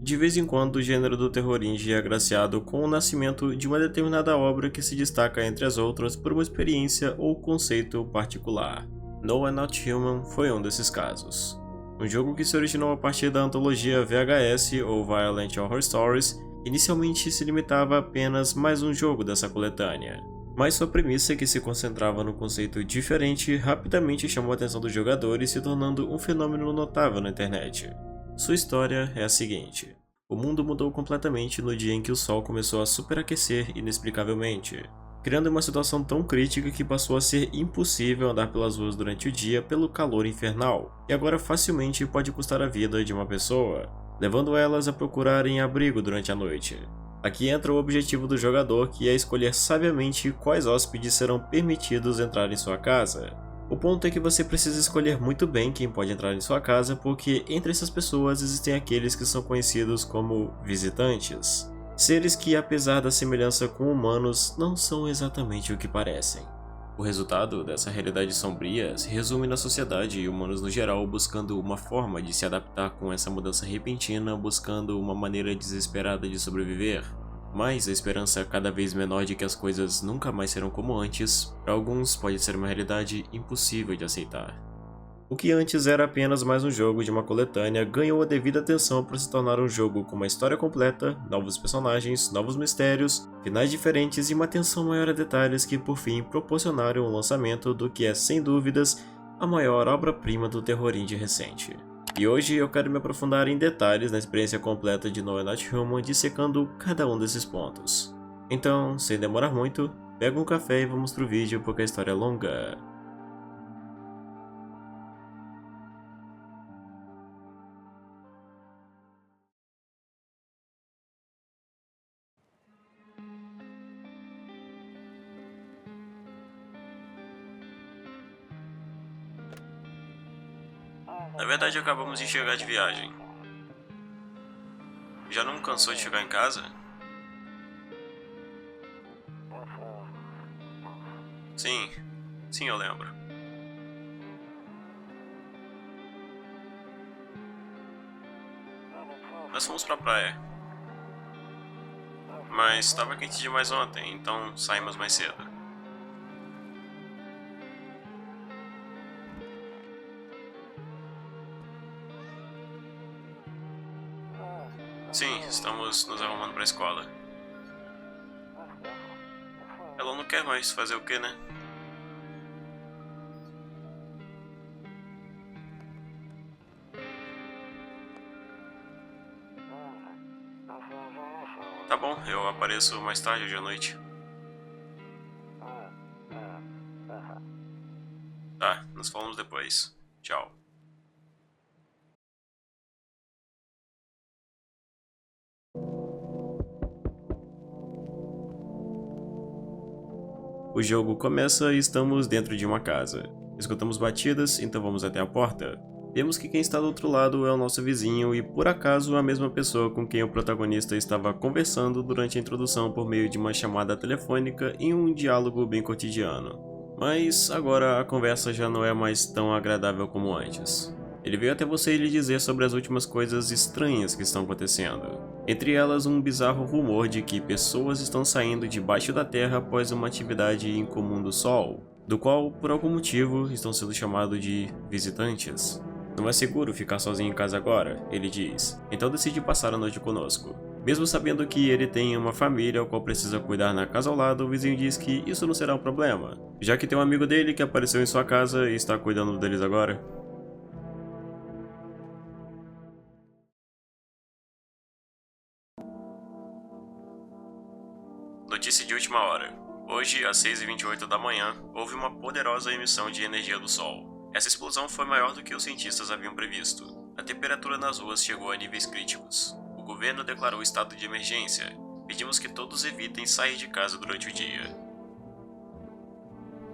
De vez em quando, o gênero do terror indie é agraciado com o nascimento de uma determinada obra que se destaca entre as outras por uma experiência ou conceito particular. No We're Not Human foi um desses casos. Um jogo que se originou a partir da antologia VHS ou Violent Horror Stories, inicialmente se limitava a apenas mais um jogo dessa coletânea. Mas sua premissa, que se concentrava no conceito diferente, rapidamente chamou a atenção dos jogadores, se tornando um fenômeno notável na internet. Sua história é a seguinte: o mundo mudou completamente no dia em que o Sol começou a superaquecer inexplicavelmente, criando uma situação tão crítica que passou a ser impossível andar pelas ruas durante o dia pelo calor infernal, e agora facilmente pode custar a vida de uma pessoa, levando elas a procurarem abrigo durante a noite. Aqui entra o objetivo do jogador, que é escolher sabiamente quais hóspedes serão permitidos entrar em sua casa. O ponto é que você precisa escolher muito bem quem pode entrar em sua casa, porque entre essas pessoas existem aqueles que são conhecidos como visitantes. Seres que, apesar da semelhança com humanos, não são exatamente o que parecem. O resultado dessa realidade sombria se resume na sociedade e humanos no geral buscando uma forma de se adaptar com essa mudança repentina, buscando uma maneira desesperada de sobreviver. Mas a esperança é cada vez menor de que as coisas nunca mais serão como antes, para alguns pode ser uma realidade impossível de aceitar. O que antes era apenas mais um jogo de uma coletânea ganhou a devida atenção para se tornar um jogo com uma história completa, novos personagens, novos mistérios, finais diferentes e uma atenção maior a detalhes que por fim proporcionaram o lançamento do que é, sem dúvidas, a maior obra-prima do terror indie recente. E hoje eu quero me aprofundar em detalhes na experiência completa de No We're Not Human, dissecando cada um desses pontos. Então, sem demorar muito, pega um café e vamos pro vídeo porque a história é longa. Na verdade, acabamos de chegar de viagem. Já não cansou de chegar em casa? Sim, eu lembro. Nós fomos pra praia. Mas estava quente demais ontem, então saímos mais cedo. Sim, estamos nos arrumando pra escola. Ela não quer mais fazer o quê, né? Tá bom, eu apareço mais tarde hoje à noite. Tá, nos falamos depois. Tchau. O jogo começa e estamos dentro de uma casa. Escutamos batidas, então vamos até a porta. Vemos que quem está do outro lado é o nosso vizinho e, por acaso, a mesma pessoa com quem o protagonista estava conversando durante a introdução por meio de uma chamada telefônica em um diálogo bem cotidiano. Mas agora a conversa já não é mais tão agradável como antes. Ele veio até você e lhe dizer sobre as últimas coisas estranhas que estão acontecendo. Entre elas, um bizarro rumor de que pessoas estão saindo debaixo da terra após uma atividade incomum do Sol, do qual, por algum motivo, estão sendo chamados de visitantes. Não é seguro ficar sozinho em casa agora, ele diz, então decide passar a noite conosco. Mesmo sabendo que ele tem uma família ao qual precisa cuidar na casa ao lado, o vizinho diz que isso não será um problema, já que tem um amigo dele que apareceu em sua casa e está cuidando deles agora. Notícia de última hora. Hoje, às 6h28 da manhã, houve uma poderosa emissão de energia do Sol. Essa explosão foi maior do que os cientistas haviam previsto. A temperatura nas ruas chegou a níveis críticos. O governo declarou estado de emergência. Pedimos que todos evitem sair de casa durante o dia.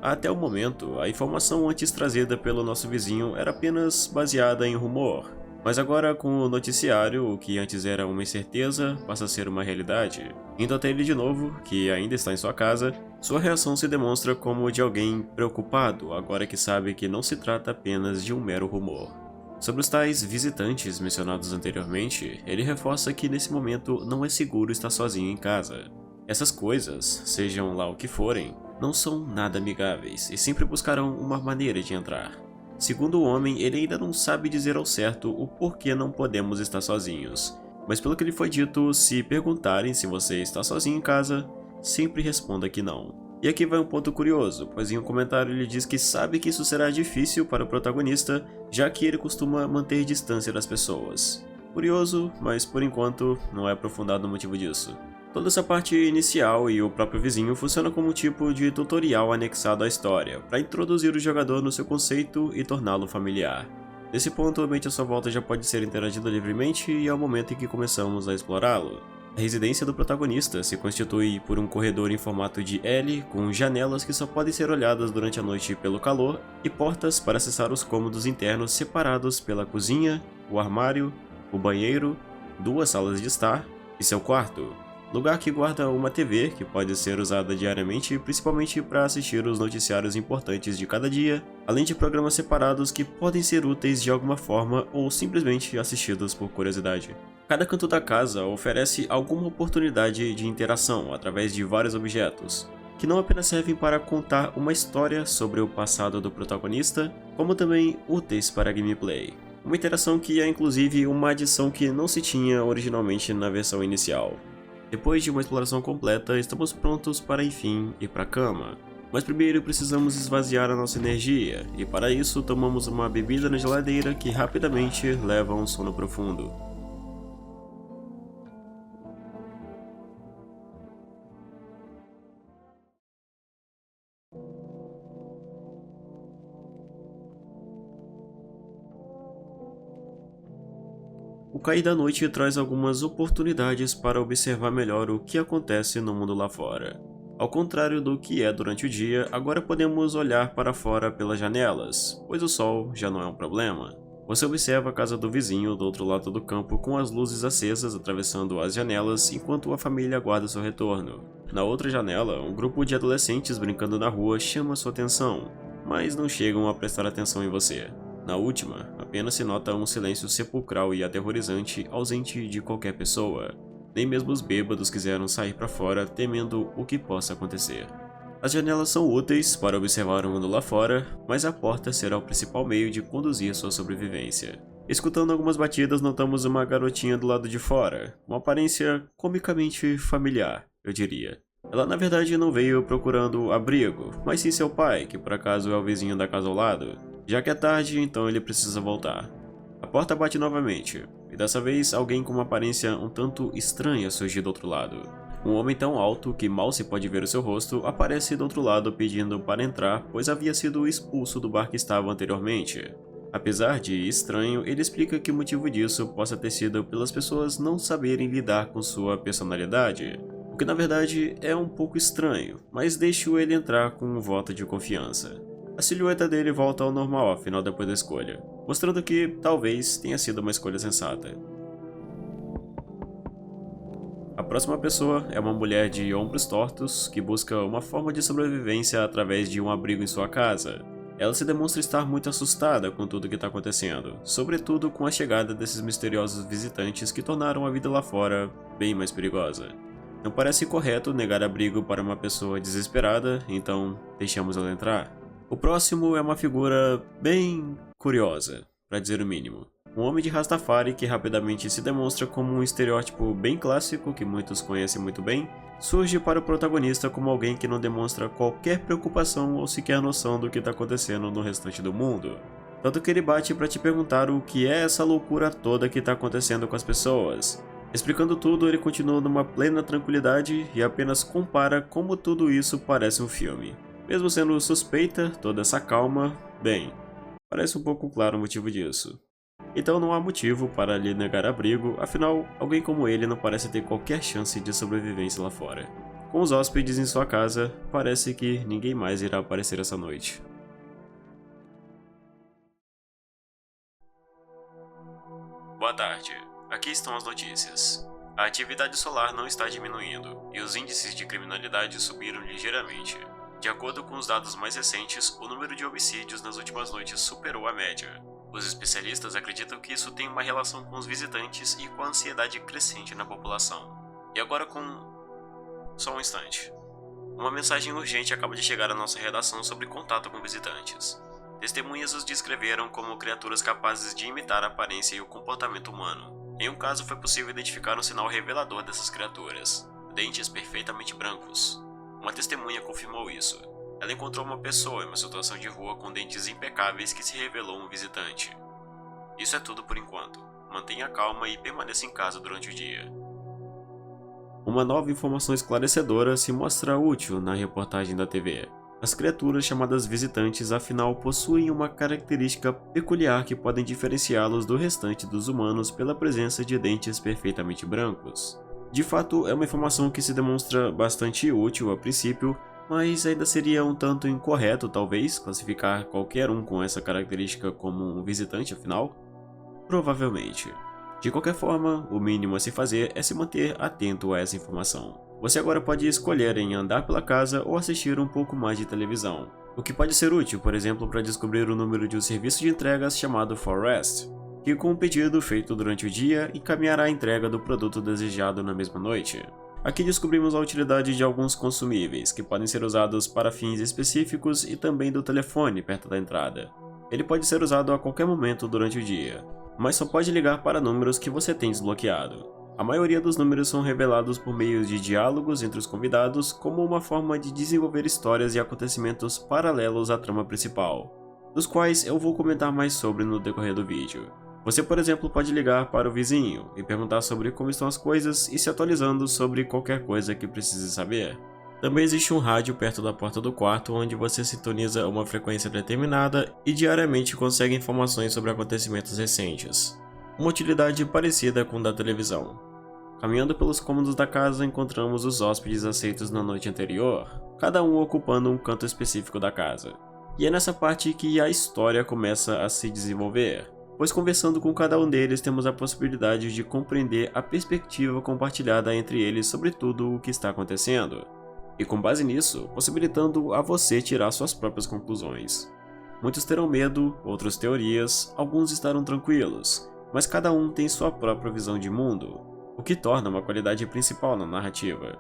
Até o momento, a informação antes trazida pelo nosso vizinho era apenas baseada em rumor. Mas agora, com o noticiário, o que antes era uma incerteza passa a ser uma realidade. Indo até ele de novo, que ainda está em sua casa, sua reação se demonstra como de alguém preocupado, agora que sabe que não se trata apenas de um mero rumor. Sobre os tais visitantes mencionados anteriormente, ele reforça que nesse momento não é seguro estar sozinho em casa. Essas coisas, sejam lá o que forem, não são nada amigáveis e sempre buscarão uma maneira de entrar. Segundo o homem, ele ainda não sabe dizer ao certo o porquê não podemos estar sozinhos, mas pelo que lhe foi dito, se perguntarem se você está sozinho em casa, sempre responda que não. E aqui vai um ponto curioso, pois em um comentário ele diz que sabe que isso será difícil para o protagonista, já que ele costuma manter distância das pessoas. Curioso, mas por enquanto não é aprofundado o motivo disso. Toda essa parte inicial e o próprio vizinho funciona como um tipo de tutorial anexado à história, para introduzir o jogador no seu conceito e torná-lo familiar. Nesse ponto, o ambiente à sua volta já pode ser interagido livremente e é o momento em que começamos a explorá-lo. A residência do protagonista se constitui por um corredor em formato de L, com janelas que só podem ser olhadas durante a noite pelo calor, e portas para acessar os cômodos internos separados pela cozinha, o armário, o banheiro, duas salas de estar e seu quarto. Lugar que guarda uma TV que pode ser usada diariamente, principalmente para assistir os noticiários importantes de cada dia, além de programas separados que podem ser úteis de alguma forma ou simplesmente assistidos por curiosidade. Cada canto da casa oferece alguma oportunidade de interação através de vários objetos, que não apenas servem para contar uma história sobre o passado do protagonista, como também úteis para gameplay. Uma interação que é inclusive uma adição que não se tinha originalmente na versão inicial. Depois de uma exploração completa, estamos prontos para enfim ir para a cama. Mas primeiro precisamos esvaziar a nossa energia, e para isso tomamos uma bebida na geladeira que rapidamente leva a um sono profundo. O cair da noite traz algumas oportunidades para observar melhor o que acontece no mundo lá fora. Ao contrário do que é durante o dia, agora podemos olhar para fora pelas janelas, pois o sol já não é um problema. Você observa a casa do vizinho do outro lado do campo com as luzes acesas atravessando as janelas enquanto a família aguarda seu retorno. Na outra janela, um grupo de adolescentes brincando na rua chama sua atenção, mas não chegam a prestar atenção em você. Na última, apenas se nota um silêncio sepulcral e aterrorizante ausente de qualquer pessoa. Nem mesmo os bêbados quiseram sair para fora temendo o que possa acontecer. As janelas são úteis para observar o mundo lá fora, mas a porta será o principal meio de conduzir sua sobrevivência. Escutando algumas batidas, notamos uma garotinha do lado de fora, uma aparência comicamente familiar, eu diria. Ela na verdade não veio procurando abrigo, mas sim seu pai, que por acaso é o vizinho da casa ao lado. Já que é tarde, então ele precisa voltar. A porta bate novamente, e dessa vez alguém com uma aparência um tanto estranha surge do outro lado. Um homem tão alto que mal se pode ver o seu rosto aparece do outro lado pedindo para entrar, pois havia sido expulso do bar que estava anteriormente. Apesar de estranho, ele explica que o motivo disso possa ter sido pelas pessoas não saberem lidar com sua personalidade, o que na verdade é um pouco estranho, mas deixo ele entrar com um voto de confiança. A silhueta dele volta ao normal afinal depois da escolha, mostrando que talvez tenha sido uma escolha sensata. A próxima pessoa é uma mulher de ombros tortos que busca uma forma de sobrevivência através de um abrigo em sua casa. Ela se demonstra estar muito assustada com tudo o que está acontecendo, sobretudo com a chegada desses misteriosos visitantes que tornaram a vida lá fora bem mais perigosa. Não parece correto negar abrigo para uma pessoa desesperada, então deixamos ela entrar. O próximo é uma figura bem curiosa, para dizer o mínimo. Um homem de Rastafari que rapidamente se demonstra como um estereótipo bem clássico que muitos conhecem muito bem, surge para o protagonista como alguém que não demonstra qualquer preocupação ou sequer noção do que está acontecendo no restante do mundo. Tanto que ele bate para te perguntar o que é essa loucura toda que está acontecendo com as pessoas. Explicando tudo, ele continua numa plena tranquilidade e apenas compara como tudo isso parece um filme. Mesmo sendo suspeita, toda essa calma, bem, parece um pouco claro o motivo disso. Então não há motivo para lhe negar abrigo, afinal, alguém como ele não parece ter qualquer chance de sobrevivência lá fora. Com os hóspedes em sua casa, parece que ninguém mais irá aparecer essa noite. Boa tarde, aqui estão as notícias. A atividade solar não está diminuindo, e os índices de criminalidade subiram ligeiramente. De acordo com os dados mais recentes, o número de homicídios nas últimas noites superou a média. Os especialistas acreditam que isso tem uma relação com os visitantes e com a ansiedade crescente na população. E agora Só um instante. Uma mensagem urgente acaba de chegar à nossa redação sobre contato com visitantes. Testemunhas os descreveram como criaturas capazes de imitar a aparência e o comportamento humano. Em um caso foi possível identificar um sinal revelador dessas criaturas: dentes perfeitamente brancos. Uma testemunha confirmou isso. Ela encontrou uma pessoa em uma situação de rua com dentes impecáveis que se revelou um visitante. Isso é tudo por enquanto. Mantenha calma e permaneça em casa durante o dia. Uma nova informação esclarecedora se mostra útil na reportagem da TV. As criaturas chamadas visitantes afinal possuem uma característica peculiar que podem diferenciá-los do restante dos humanos pela presença de dentes perfeitamente brancos. De fato, é uma informação que se demonstra bastante útil a princípio, mas ainda seria um tanto incorreto talvez classificar qualquer um com essa característica como um visitante afinal? Provavelmente. De qualquer forma, o mínimo a se fazer é se manter atento a essa informação. Você agora pode escolher em andar pela casa ou assistir um pouco mais de televisão, o que pode ser útil, por exemplo, para descobrir o número de um serviço de entregas chamado Forest, que com um pedido feito durante o dia encaminhará a entrega do produto desejado na mesma noite. Aqui descobrimos a utilidade de alguns consumíveis, que podem ser usados para fins específicos e também do telefone perto da entrada. Ele pode ser usado a qualquer momento durante o dia, mas só pode ligar para números que você tem desbloqueado. A maioria dos números são revelados por meio de diálogos entre os convidados, como uma forma de desenvolver histórias e acontecimentos paralelos à trama principal, dos quais eu vou comentar mais sobre no decorrer do vídeo. Você, por exemplo, pode ligar para o vizinho e perguntar sobre como estão as coisas e se atualizando sobre qualquer coisa que precise saber. Também existe um rádio perto da porta do quarto onde você sintoniza uma frequência determinada e diariamente consegue informações sobre acontecimentos recentes. Uma utilidade parecida com a da televisão. Caminhando pelos cômodos da casa, encontramos os hóspedes aceitos na noite anterior, cada um ocupando um canto específico da casa. E é nessa parte que a história começa a se desenvolver, pois conversando com cada um deles temos a possibilidade de compreender a perspectiva compartilhada entre eles sobre tudo o que está acontecendo, e com base nisso, possibilitando a você tirar suas próprias conclusões. Muitos terão medo, outros teorias, alguns estarão tranquilos, mas cada um tem sua própria visão de mundo, o que torna uma qualidade principal na narrativa.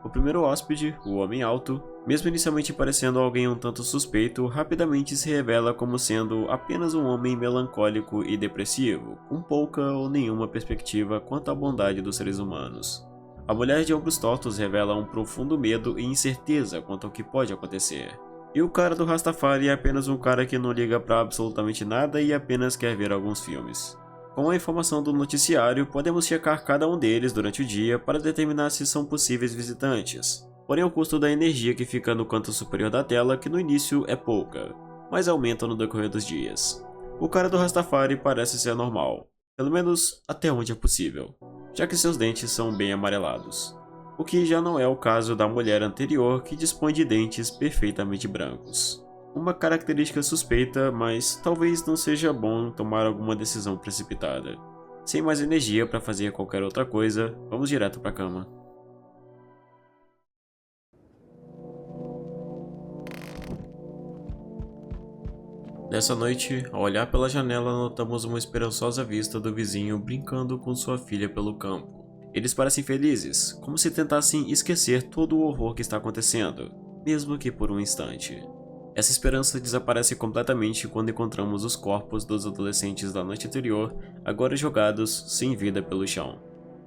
O primeiro hóspede, o homem alto, mesmo inicialmente parecendo alguém um tanto suspeito, rapidamente se revela como sendo apenas um homem melancólico e depressivo, com pouca ou nenhuma perspectiva quanto à bondade dos seres humanos. A mulher de ombros tortos revela um profundo medo e incerteza quanto ao que pode acontecer. E o cara do Rastafari é apenas um cara que não liga pra absolutamente nada e apenas quer ver alguns filmes. Com a informação do noticiário, podemos checar cada um deles durante o dia para determinar se são possíveis visitantes. Porém, o custo da energia que fica no canto superior da tela, que no início é pouca, mas aumenta no decorrer dos dias. O cara do Rastafari parece ser normal, pelo menos até onde é possível, já que seus dentes são bem amarelados. O que já não é o caso da mulher anterior, que dispõe de dentes perfeitamente brancos. Uma característica suspeita, mas talvez não seja bom tomar alguma decisão precipitada. Sem mais energia para fazer qualquer outra coisa, vamos direto para a cama. Nessa noite, ao olhar pela janela, notamos uma esperançosa vista do vizinho brincando com sua filha pelo campo. Eles parecem felizes, como se tentassem esquecer todo o horror que está acontecendo, mesmo que por um instante. Essa esperança desaparece completamente quando encontramos os corpos dos adolescentes da noite anterior, agora jogados sem vida pelo chão.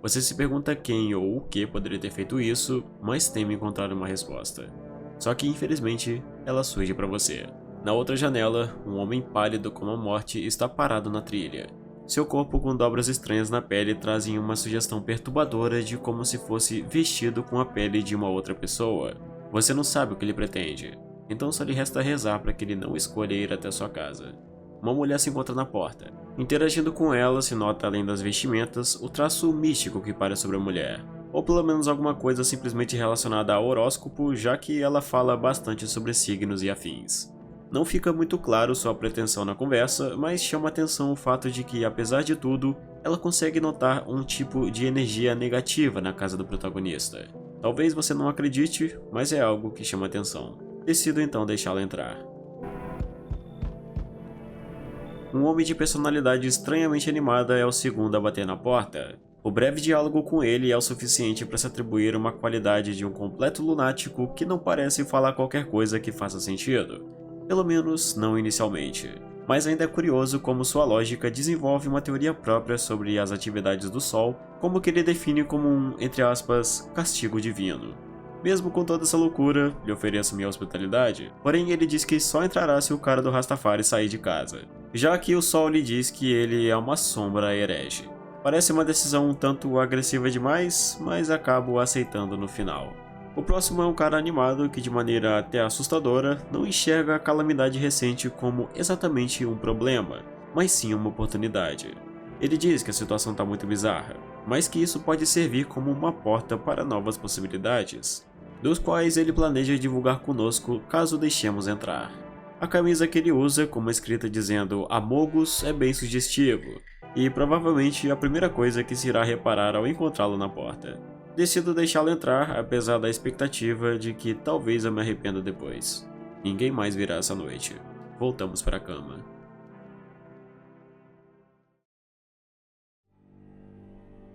Você se pergunta quem ou o que poderia ter feito isso, mas teme encontrar uma resposta. Só que infelizmente, ela surge para você. Na outra janela, um homem pálido como a morte está parado na trilha. Seu corpo com dobras estranhas na pele trazem uma sugestão perturbadora de como se fosse vestido com a pele de uma outra pessoa. Você não sabe o que ele pretende. Então só lhe resta rezar para que ele não escolha ir até sua casa. Uma mulher se encontra na porta. Interagindo com ela, se nota além das vestimentas, o traço místico que paira sobre a mulher. Ou pelo menos alguma coisa simplesmente relacionada ao horóscopo, já que ela fala bastante sobre signos e afins. Não fica muito claro sua pretensão na conversa, mas chama atenção o fato de que, apesar de tudo, ela consegue notar um tipo de energia negativa na casa do protagonista. Talvez você não acredite, mas é algo que chama atenção. Decido então deixá-la entrar. Um homem de personalidade estranhamente animada é o segundo a bater na porta. O breve diálogo com ele é o suficiente para se atribuir uma qualidade de um completo lunático que não parece falar qualquer coisa que faça sentido. Pelo menos não inicialmente. Mas ainda é curioso como sua lógica desenvolve uma teoria própria sobre as atividades do Sol, como que ele define como um, entre aspas, castigo divino. Mesmo com toda essa loucura, lhe ofereço minha hospitalidade, porém ele diz que só entrará se o cara do Rastafari sair de casa. Já que o Sol lhe diz que ele é uma sombra herege. Parece uma decisão um tanto agressiva demais, mas acabo aceitando no final. O próximo é um cara animado que, de maneira até assustadora, não enxerga a calamidade recente como exatamente um problema, mas sim uma oportunidade. Ele diz que a situação está muito bizarra, mas que isso pode servir como uma porta para novas possibilidades, dos quais ele planeja divulgar conosco caso deixemos entrar. A camisa que ele usa, com uma escrita dizendo Amogus, é bem sugestivo, e provavelmente a primeira coisa que se irá reparar ao encontrá-lo na porta. Decido deixá-lo entrar, apesar da expectativa de que talvez eu me arrependa depois. Ninguém mais virá essa noite. Voltamos para a cama.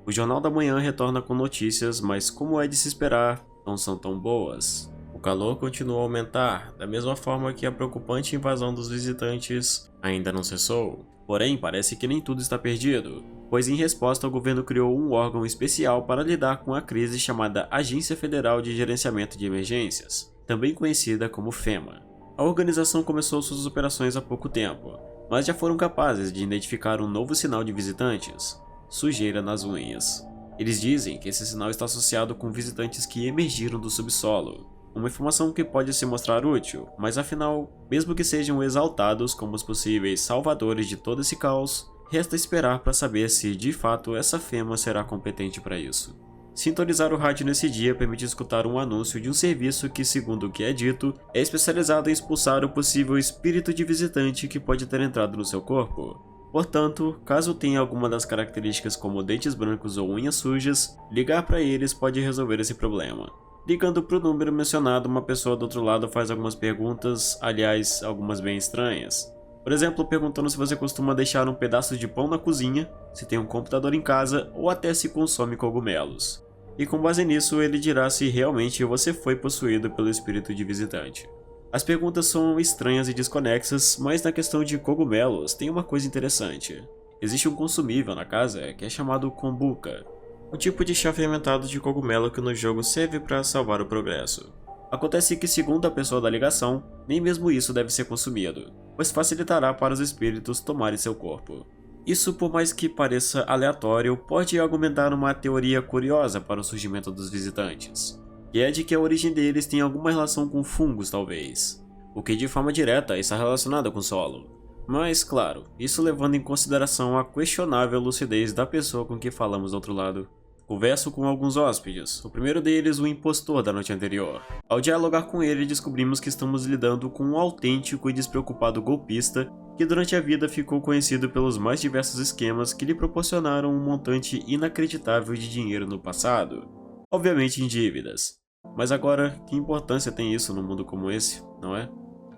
O Jornal da Manhã retorna com notícias, mas como é de se esperar, não são tão boas. O calor continua a aumentar, da mesma forma que a preocupante invasão dos visitantes ainda não cessou. Porém, parece que nem tudo está perdido, pois em resposta o governo criou um órgão especial para lidar com a crise chamada Agência Federal de Gerenciamento de Emergências, também conhecida como FEMA. A organização começou suas operações há pouco tempo, mas já foram capazes de identificar um novo sinal de visitantes: sujeira nas unhas. Eles dizem que esse sinal está associado com visitantes que emergiram do subsolo. Uma informação que pode se mostrar útil, mas afinal, mesmo que sejam exaltados como os possíveis salvadores de todo esse caos, resta esperar para saber se de fato essa FEMA será competente para isso. Sintonizar o rádio nesse dia permite escutar um anúncio de um serviço que, segundo o que é dito, é especializado em expulsar o possível espírito de visitante que pode ter entrado no seu corpo. Portanto, caso tenha alguma das características como dentes brancos ou unhas sujas, ligar para eles pode resolver esse problema. Ligando para o número mencionado, uma pessoa do outro lado faz algumas perguntas, aliás, algumas bem estranhas. Por exemplo, perguntando se você costuma deixar um pedaço de pão na cozinha, se tem um computador em casa ou até se consome cogumelos. E com base nisso, ele dirá se realmente você foi possuído pelo espírito de visitante. As perguntas são estranhas e desconexas, mas na questão de cogumelos tem uma coisa interessante. Existe um consumível na casa que é chamado kombucha, um tipo de chá fermentado de cogumelo que no jogo serve para salvar o progresso. Acontece que, segundo a pessoa da ligação, nem mesmo isso deve ser consumido, pois facilitará para os espíritos tomarem seu corpo. Isso, por mais que pareça aleatório, pode argumentar uma teoria curiosa para o surgimento dos visitantes, que é de que a origem deles tem alguma relação com fungos talvez, o que de forma direta está relacionado com o solo. Mas, claro, isso levando em consideração a questionável lucidez da pessoa com que falamos do outro lado. Converso com alguns hóspedes, o primeiro deles o impostor da noite anterior. Ao dialogar com ele, descobrimos que estamos lidando com um autêntico e despreocupado golpista que durante a vida ficou conhecido pelos mais diversos esquemas que lhe proporcionaram um montante inacreditável de dinheiro no passado. Obviamente em dívidas. Mas agora, que importância tem isso num mundo como esse, não é?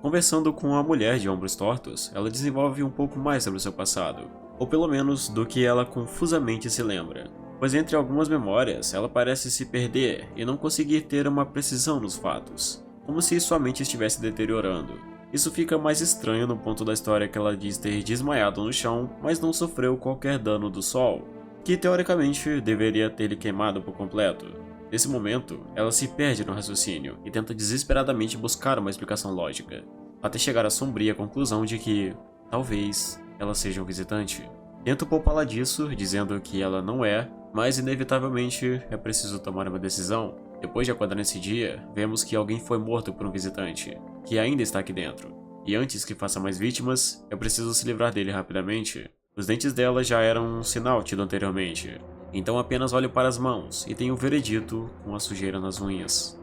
Conversando com a mulher de ombros tortos, ela desenvolve um pouco mais sobre o seu passado, ou pelo menos do que ela confusamente se lembra. Pois entre algumas memórias, ela parece se perder e não conseguir ter uma precisão nos fatos, como se sua mente estivesse deteriorando. Isso fica mais estranho no ponto da história que ela diz ter desmaiado no chão, mas não sofreu qualquer dano do sol, que teoricamente deveria ter lhe queimado por completo. Nesse momento, ela se perde no raciocínio e tenta desesperadamente buscar uma explicação lógica, até chegar à sombria conclusão de que, talvez, ela seja um visitante. Tento poupá-la disso, dizendo que ela não é, mas inevitavelmente é preciso tomar uma decisão. Depois de acordar nesse dia, vemos que alguém foi morto por um visitante, que ainda está aqui dentro. E antes que faça mais vítimas, é preciso se livrar dele rapidamente. Os dentes dela já eram um sinal tido anteriormente, então apenas olho para as mãos e tenho o veredito com a sujeira nas unhas.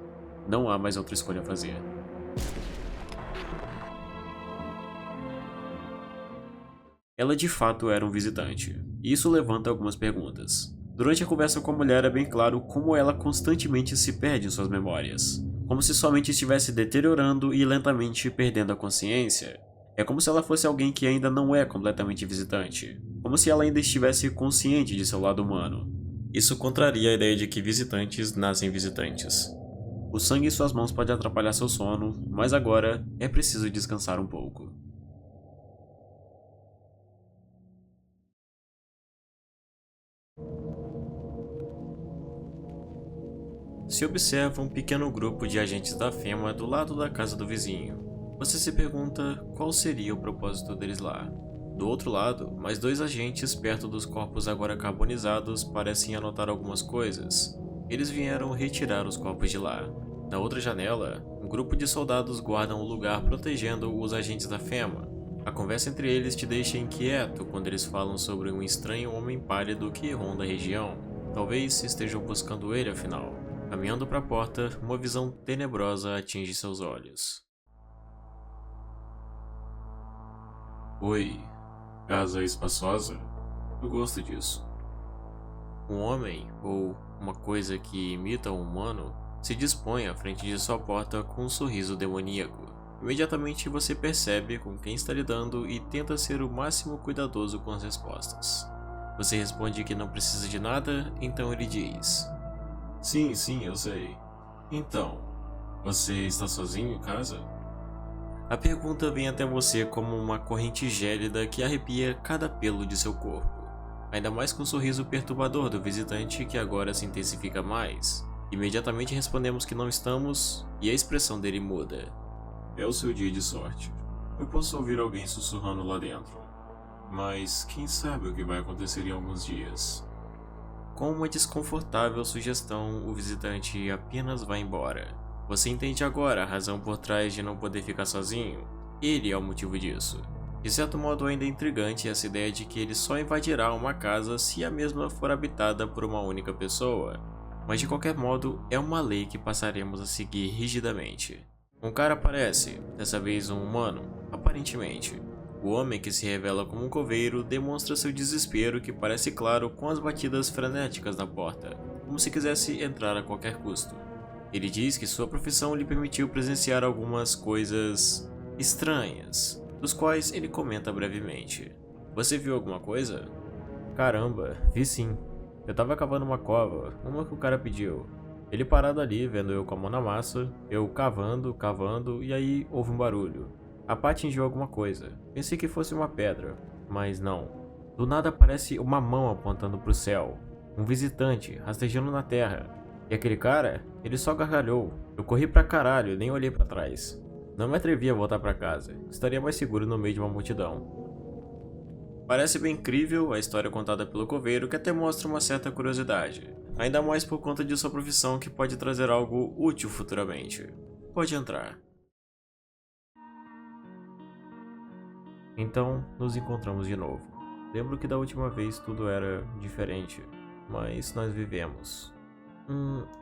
Não há mais outra escolha a fazer. Ela de fato era um visitante, e isso levanta algumas perguntas. Durante a conversa com a mulher é bem claro como ela constantemente se perde em suas memórias, como se sua mente estivesse deteriorando e lentamente perdendo a consciência. É como se ela fosse alguém que ainda não é completamente visitante, como se ela ainda estivesse consciente de seu lado humano. Isso contraria a ideia de que visitantes nascem visitantes. O sangue em suas mãos pode atrapalhar seu sono, mas agora é preciso descansar um pouco. Se observa um pequeno grupo de agentes da FEMA do lado da casa do vizinho. Você se pergunta qual seria o propósito deles lá. Do outro lado, mais dois agentes perto dos corpos agora carbonizados parecem anotar algumas coisas. Eles vieram retirar os corpos de lá. Na outra janela, um grupo de soldados guardam o lugar protegendo os agentes da FEMA. A conversa entre eles te deixa inquieto quando eles falam sobre um estranho homem pálido que ronda a região. Talvez estejam buscando ele afinal. Caminhando para a porta, uma visão tenebrosa atinge seus olhos. Oi, casa espaçosa? Eu gosto disso. Um homem, ou uma coisa que imita um humano, se dispõe à frente de sua porta com um sorriso demoníaco. Imediatamente você percebe com quem está lidando e tenta ser o máximo cuidadoso com as respostas. Você responde que não precisa de nada, então ele diz: Sim, eu sei. Então, você está sozinho em casa? A pergunta vem até você como uma corrente gélida que arrepia cada pelo de seu corpo. Ainda mais com o sorriso perturbador do visitante que agora se intensifica mais. Imediatamente respondemos que não estamos e a expressão dele muda. É o seu dia de sorte. Eu posso ouvir alguém sussurrando lá dentro. Mas quem sabe o que vai acontecer em alguns dias? Com uma desconfortável sugestão, o visitante apenas vai embora. Você entende agora a razão por trás de não poder ficar sozinho? Ele é o motivo disso. De certo modo, ainda é intrigante essa ideia de que ele só invadirá uma casa se a mesma for habitada por uma única pessoa. Mas de qualquer modo, é uma lei que passaremos a seguir rigidamente. Um cara aparece, dessa vez um humano, aparentemente. O homem, que se revela como um coveiro, demonstra seu desespero que parece claro com as batidas frenéticas na porta, como se quisesse entrar a qualquer custo. Ele diz que sua profissão lhe permitiu presenciar algumas coisas estranhas, dos quais ele comenta brevemente. Você viu alguma coisa? Caramba, vi sim. Eu tava cavando uma cova, uma que o cara pediu. Ele parado ali, vendo eu com a mão na massa, eu cavando, e aí houve um barulho. A pá atingiu alguma coisa. Pensei que fosse uma pedra, mas não. Do nada aparece uma mão apontando pro céu. Um visitante, rastejando na terra. E aquele cara, ele só gargalhou. Eu corri pra caralho e nem olhei pra trás. Não me atrevi a voltar pra casa. Estaria mais seguro no meio de uma multidão. Parece bem incrível a história contada pelo coveiro, que até mostra uma certa curiosidade. Ainda mais por conta de sua profissão, que pode trazer algo útil futuramente. Pode entrar. Então, nos encontramos de novo. Lembro que da última vez tudo era diferente, mas nós vivemos.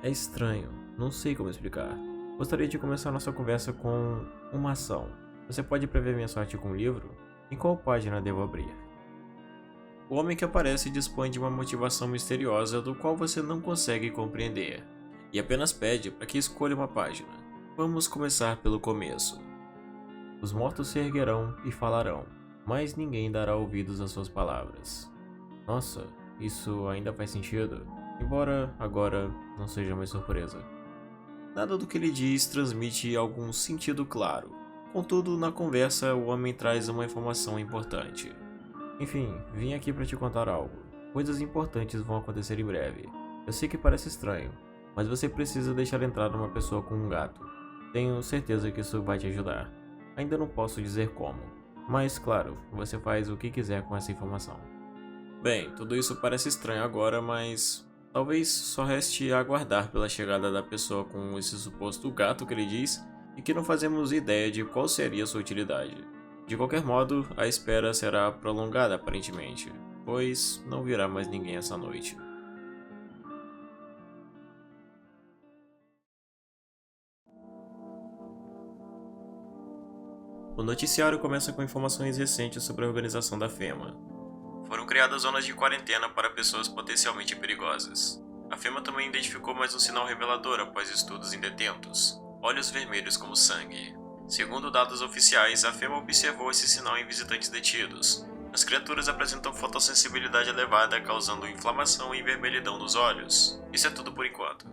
É estranho, não sei como explicar. Gostaria de começar nossa conversa com uma ação. Você pode prever minha sorte com um livro? Em qual página devo abrir? O homem que aparece dispõe de uma motivação misteriosa do qual você não consegue compreender, e apenas pede para que escolha uma página. Vamos começar pelo começo. Os mortos se erguerão e falarão, mas ninguém dará ouvidos às suas palavras. Nossa, isso ainda faz sentido, embora agora não seja mais surpresa. Nada do que ele diz transmite algum sentido claro. Contudo, na conversa, o homem traz uma informação importante. Enfim, vim aqui para te contar algo. Coisas importantes vão acontecer em breve. Eu sei que parece estranho, mas você precisa deixar entrar uma pessoa com um gato. Tenho certeza que isso vai te ajudar. Ainda não posso dizer como, mas claro, você faz o que quiser com essa informação. Bem, tudo isso parece estranho agora, mas talvez só reste aguardar pela chegada da pessoa com esse suposto gato que ele diz e que não fazemos ideia de qual seria sua utilidade. De qualquer modo, a espera será prolongada aparentemente, pois não virá mais ninguém essa noite. O noticiário começa com informações recentes sobre a organização da FEMA. Foram criadas zonas de quarentena para pessoas potencialmente perigosas. A FEMA também identificou mais um sinal revelador após estudos em detentos: olhos vermelhos como sangue. Segundo dados oficiais, a FEMA observou esse sinal em visitantes detidos. As criaturas apresentam fotossensibilidade elevada, causando inflamação e vermelhidão nos olhos. Isso é tudo por enquanto.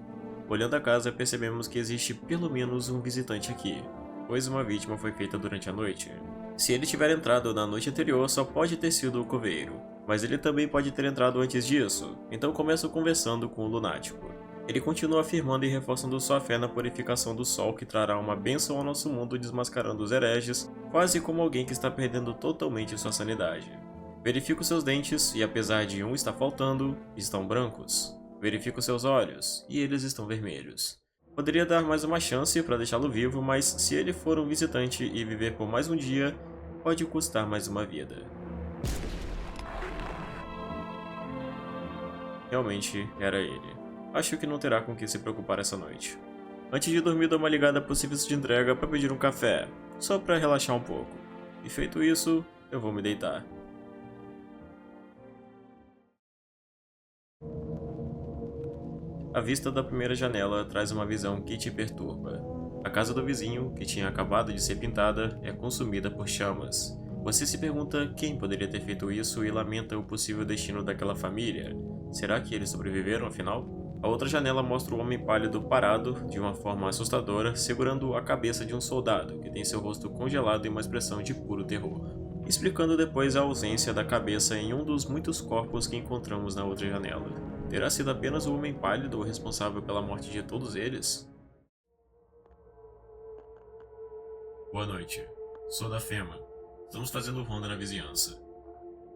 Olhando a casa, percebemos que existe pelo menos um visitante aqui, pois uma vítima foi feita durante a noite. Se ele tiver entrado na noite anterior, só pode ter sido o coveiro, mas ele também pode ter entrado antes disso, então começo conversando com o lunático. Ele continua afirmando e reforçando sua fé na purificação do sol que trará uma bênção ao nosso mundo, desmascarando os hereges, quase como alguém que está perdendo totalmente sua sanidade. Verifico seus dentes e, apesar de um estar faltando, estão brancos. Verifico seus olhos e eles estão vermelhos. Poderia dar mais uma chance para deixá-lo vivo, mas se ele for um visitante e viver por mais um dia, pode custar mais uma vida. Realmente era ele. Acho que não terá com que se preocupar essa noite. Antes de dormir, dou uma ligada para o serviço de entrega para pedir um café, só para relaxar um pouco. E feito isso, eu vou me deitar. A vista da primeira janela traz uma visão que te perturba. A casa do vizinho, que tinha acabado de ser pintada, é consumida por chamas. Você se pergunta quem poderia ter feito isso e lamenta o possível destino daquela família. Será que eles sobreviveram afinal? A outra janela mostra o homem pálido parado, de uma forma assustadora, segurando a cabeça de um soldado, que tem seu rosto congelado em uma expressão de puro terror, explicando depois a ausência da cabeça em um dos muitos corpos que encontramos na outra janela. Terá sido apenas o homem pálido o responsável pela morte de todos eles? Boa noite. Sou da FEMA. Estamos fazendo ronda na vizinhança.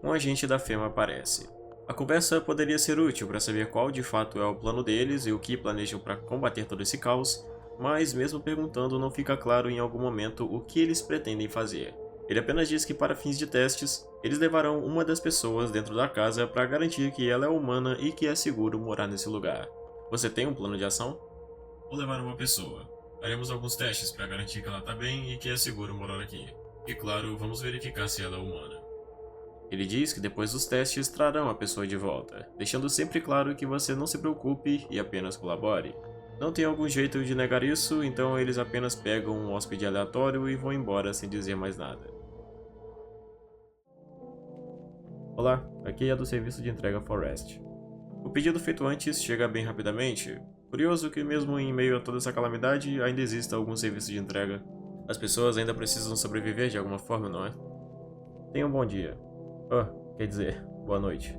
Um agente da FEMA aparece. A conversa poderia ser útil para saber qual de fato é o plano deles e o que planejam para combater todo esse caos, mas mesmo perguntando não fica claro em algum momento o que eles pretendem fazer. Ele apenas diz que para fins de testes, eles levarão uma das pessoas dentro da casa para garantir que ela é humana e que é seguro morar nesse lugar. Você tem um plano de ação? Vou levar uma pessoa. Faremos alguns testes para garantir que ela está bem e que é seguro morar aqui. E claro, vamos verificar se ela é humana. Ele diz que depois dos testes trarão a pessoa de volta, deixando sempre claro que você não se preocupe e apenas colabore. Não tem algum jeito de negar isso, então eles apenas pegam um hóspede aleatório e vão embora sem dizer mais nada. Olá, aqui é do serviço de entrega Forest. O pedido feito antes chega bem rapidamente. Curioso que mesmo em meio a toda essa calamidade ainda exista algum serviço de entrega. As pessoas ainda precisam sobreviver de alguma forma, não é? Tenha um bom dia. Quer dizer, boa noite.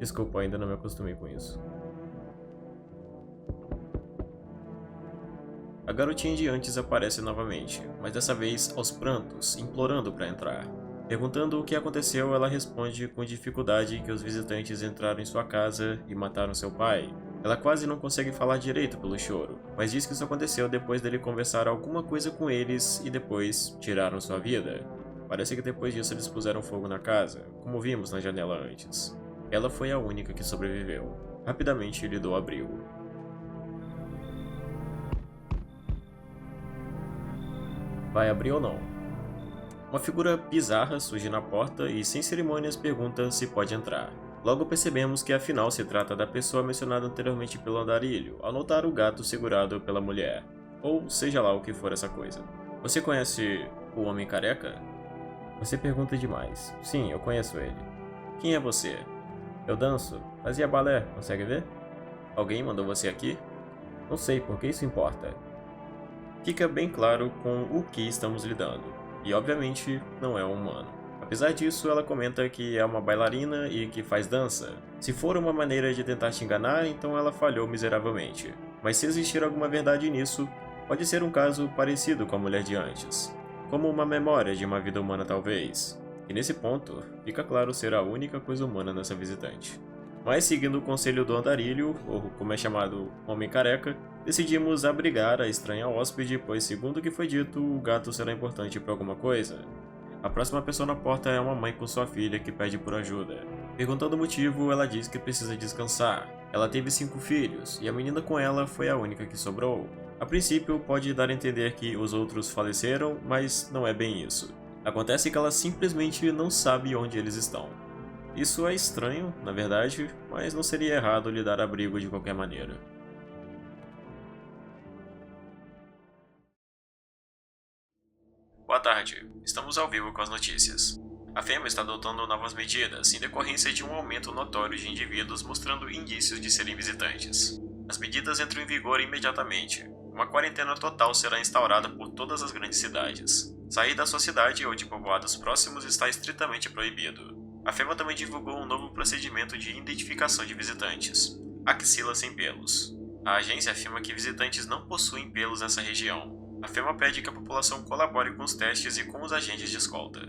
Desculpa, ainda não me acostumei com isso. A garotinha de antes aparece novamente, mas dessa vez aos prantos, implorando para entrar. Perguntando o que aconteceu, ela responde com dificuldade que os visitantes entraram em sua casa e mataram seu pai. Ela quase não consegue falar direito pelo choro, mas diz que isso aconteceu depois dele conversar alguma coisa com eles e depois tiraram sua vida. Parece que depois disso eles puseram fogo na casa, como vimos na janela antes. Ela foi a única que sobreviveu. Rapidamente lhe dou abrigo. Vai abrir ou não? Uma figura bizarra surge na porta e, sem cerimônias, pergunta se pode entrar. Logo percebemos que afinal se trata da pessoa mencionada anteriormente pelo andarilho, ao notar o gato segurado pela mulher. Ou seja lá o que for essa coisa. Você conhece o Homem Careca? Você pergunta demais. Sim, eu conheço ele. Quem é você? Eu danço. Fazia balé, consegue ver? Alguém mandou você aqui? Não sei, por que isso importa? Fica bem claro com o que estamos lidando. E obviamente não é um humano. Apesar disso, ela comenta que é uma bailarina e que faz dança. Se for uma maneira de tentar te enganar, então ela falhou miseravelmente. Mas se existir alguma verdade nisso, pode ser um caso parecido com a mulher de antes. Como uma memória de uma vida humana talvez. E nesse ponto, fica claro ser a única coisa humana nessa visitante. Mas seguindo o conselho do andarilho, ou como é chamado, Homem Careca, decidimos abrigar a estranha hóspede, pois segundo o que foi dito, o gato será importante para alguma coisa. A próxima pessoa na porta é uma mãe com sua filha que pede por ajuda. Perguntando o motivo, ela diz que precisa descansar. Ela teve 5 filhos, e a menina com ela foi a única que sobrou. A princípio, pode dar a entender que os outros faleceram, mas não é bem isso. Acontece que ela simplesmente não sabe onde eles estão. Isso é estranho, na verdade, mas não seria errado lhe dar abrigo de qualquer maneira. Boa tarde, estamos ao vivo com as notícias. A FEMA está adotando novas medidas em decorrência de um aumento notório de indivíduos mostrando indícios de serem visitantes. As medidas entram em vigor imediatamente. Uma quarentena total será instaurada por todas as grandes cidades. Sair da sua cidade ou de povoados próximos está estritamente proibido. A FEMA também divulgou um novo procedimento de identificação de visitantes, axila sem pelos. A agência afirma que visitantes não possuem pelos nessa região. A FEMA pede que a população colabore com os testes e com os agentes de escolta.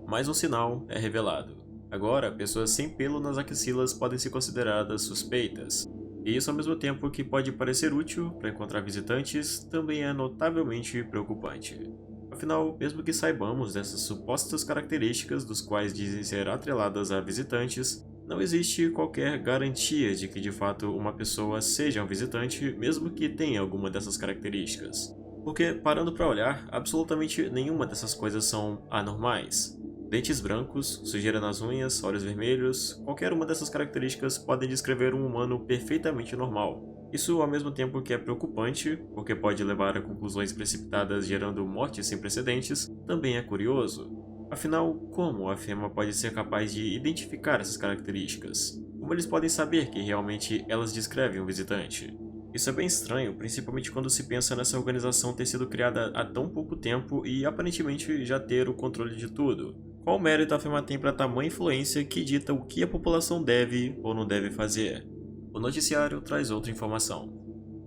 Mais um sinal é revelado. Agora, pessoas sem pelo nas axilas podem ser consideradas suspeitas. E isso, ao mesmo tempo que pode parecer útil para encontrar visitantes, também é notavelmente preocupante. Afinal, mesmo que saibamos dessas supostas características dos quais dizem ser atreladas a visitantes, não existe qualquer garantia de que de fato uma pessoa seja um visitante, mesmo que tenha alguma dessas características. Porque, parando para olhar, absolutamente nenhuma dessas coisas são anormais. Dentes brancos, sujeira nas unhas, olhos vermelhos, qualquer uma dessas características podem descrever um humano perfeitamente normal. Isso, ao mesmo tempo que é preocupante, porque pode levar a conclusões precipitadas gerando mortes sem precedentes, também é curioso. Afinal, como a FEMA pode ser capaz de identificar essas características? Como eles podem saber que realmente elas descrevem um visitante? Isso é bem estranho, principalmente quando se pensa nessa organização ter sido criada há tão pouco tempo e aparentemente já ter o controle de tudo. Qual mérito a FEMA tem para tamanha influência que dita o que a população deve ou não deve fazer? O noticiário traz outra informação.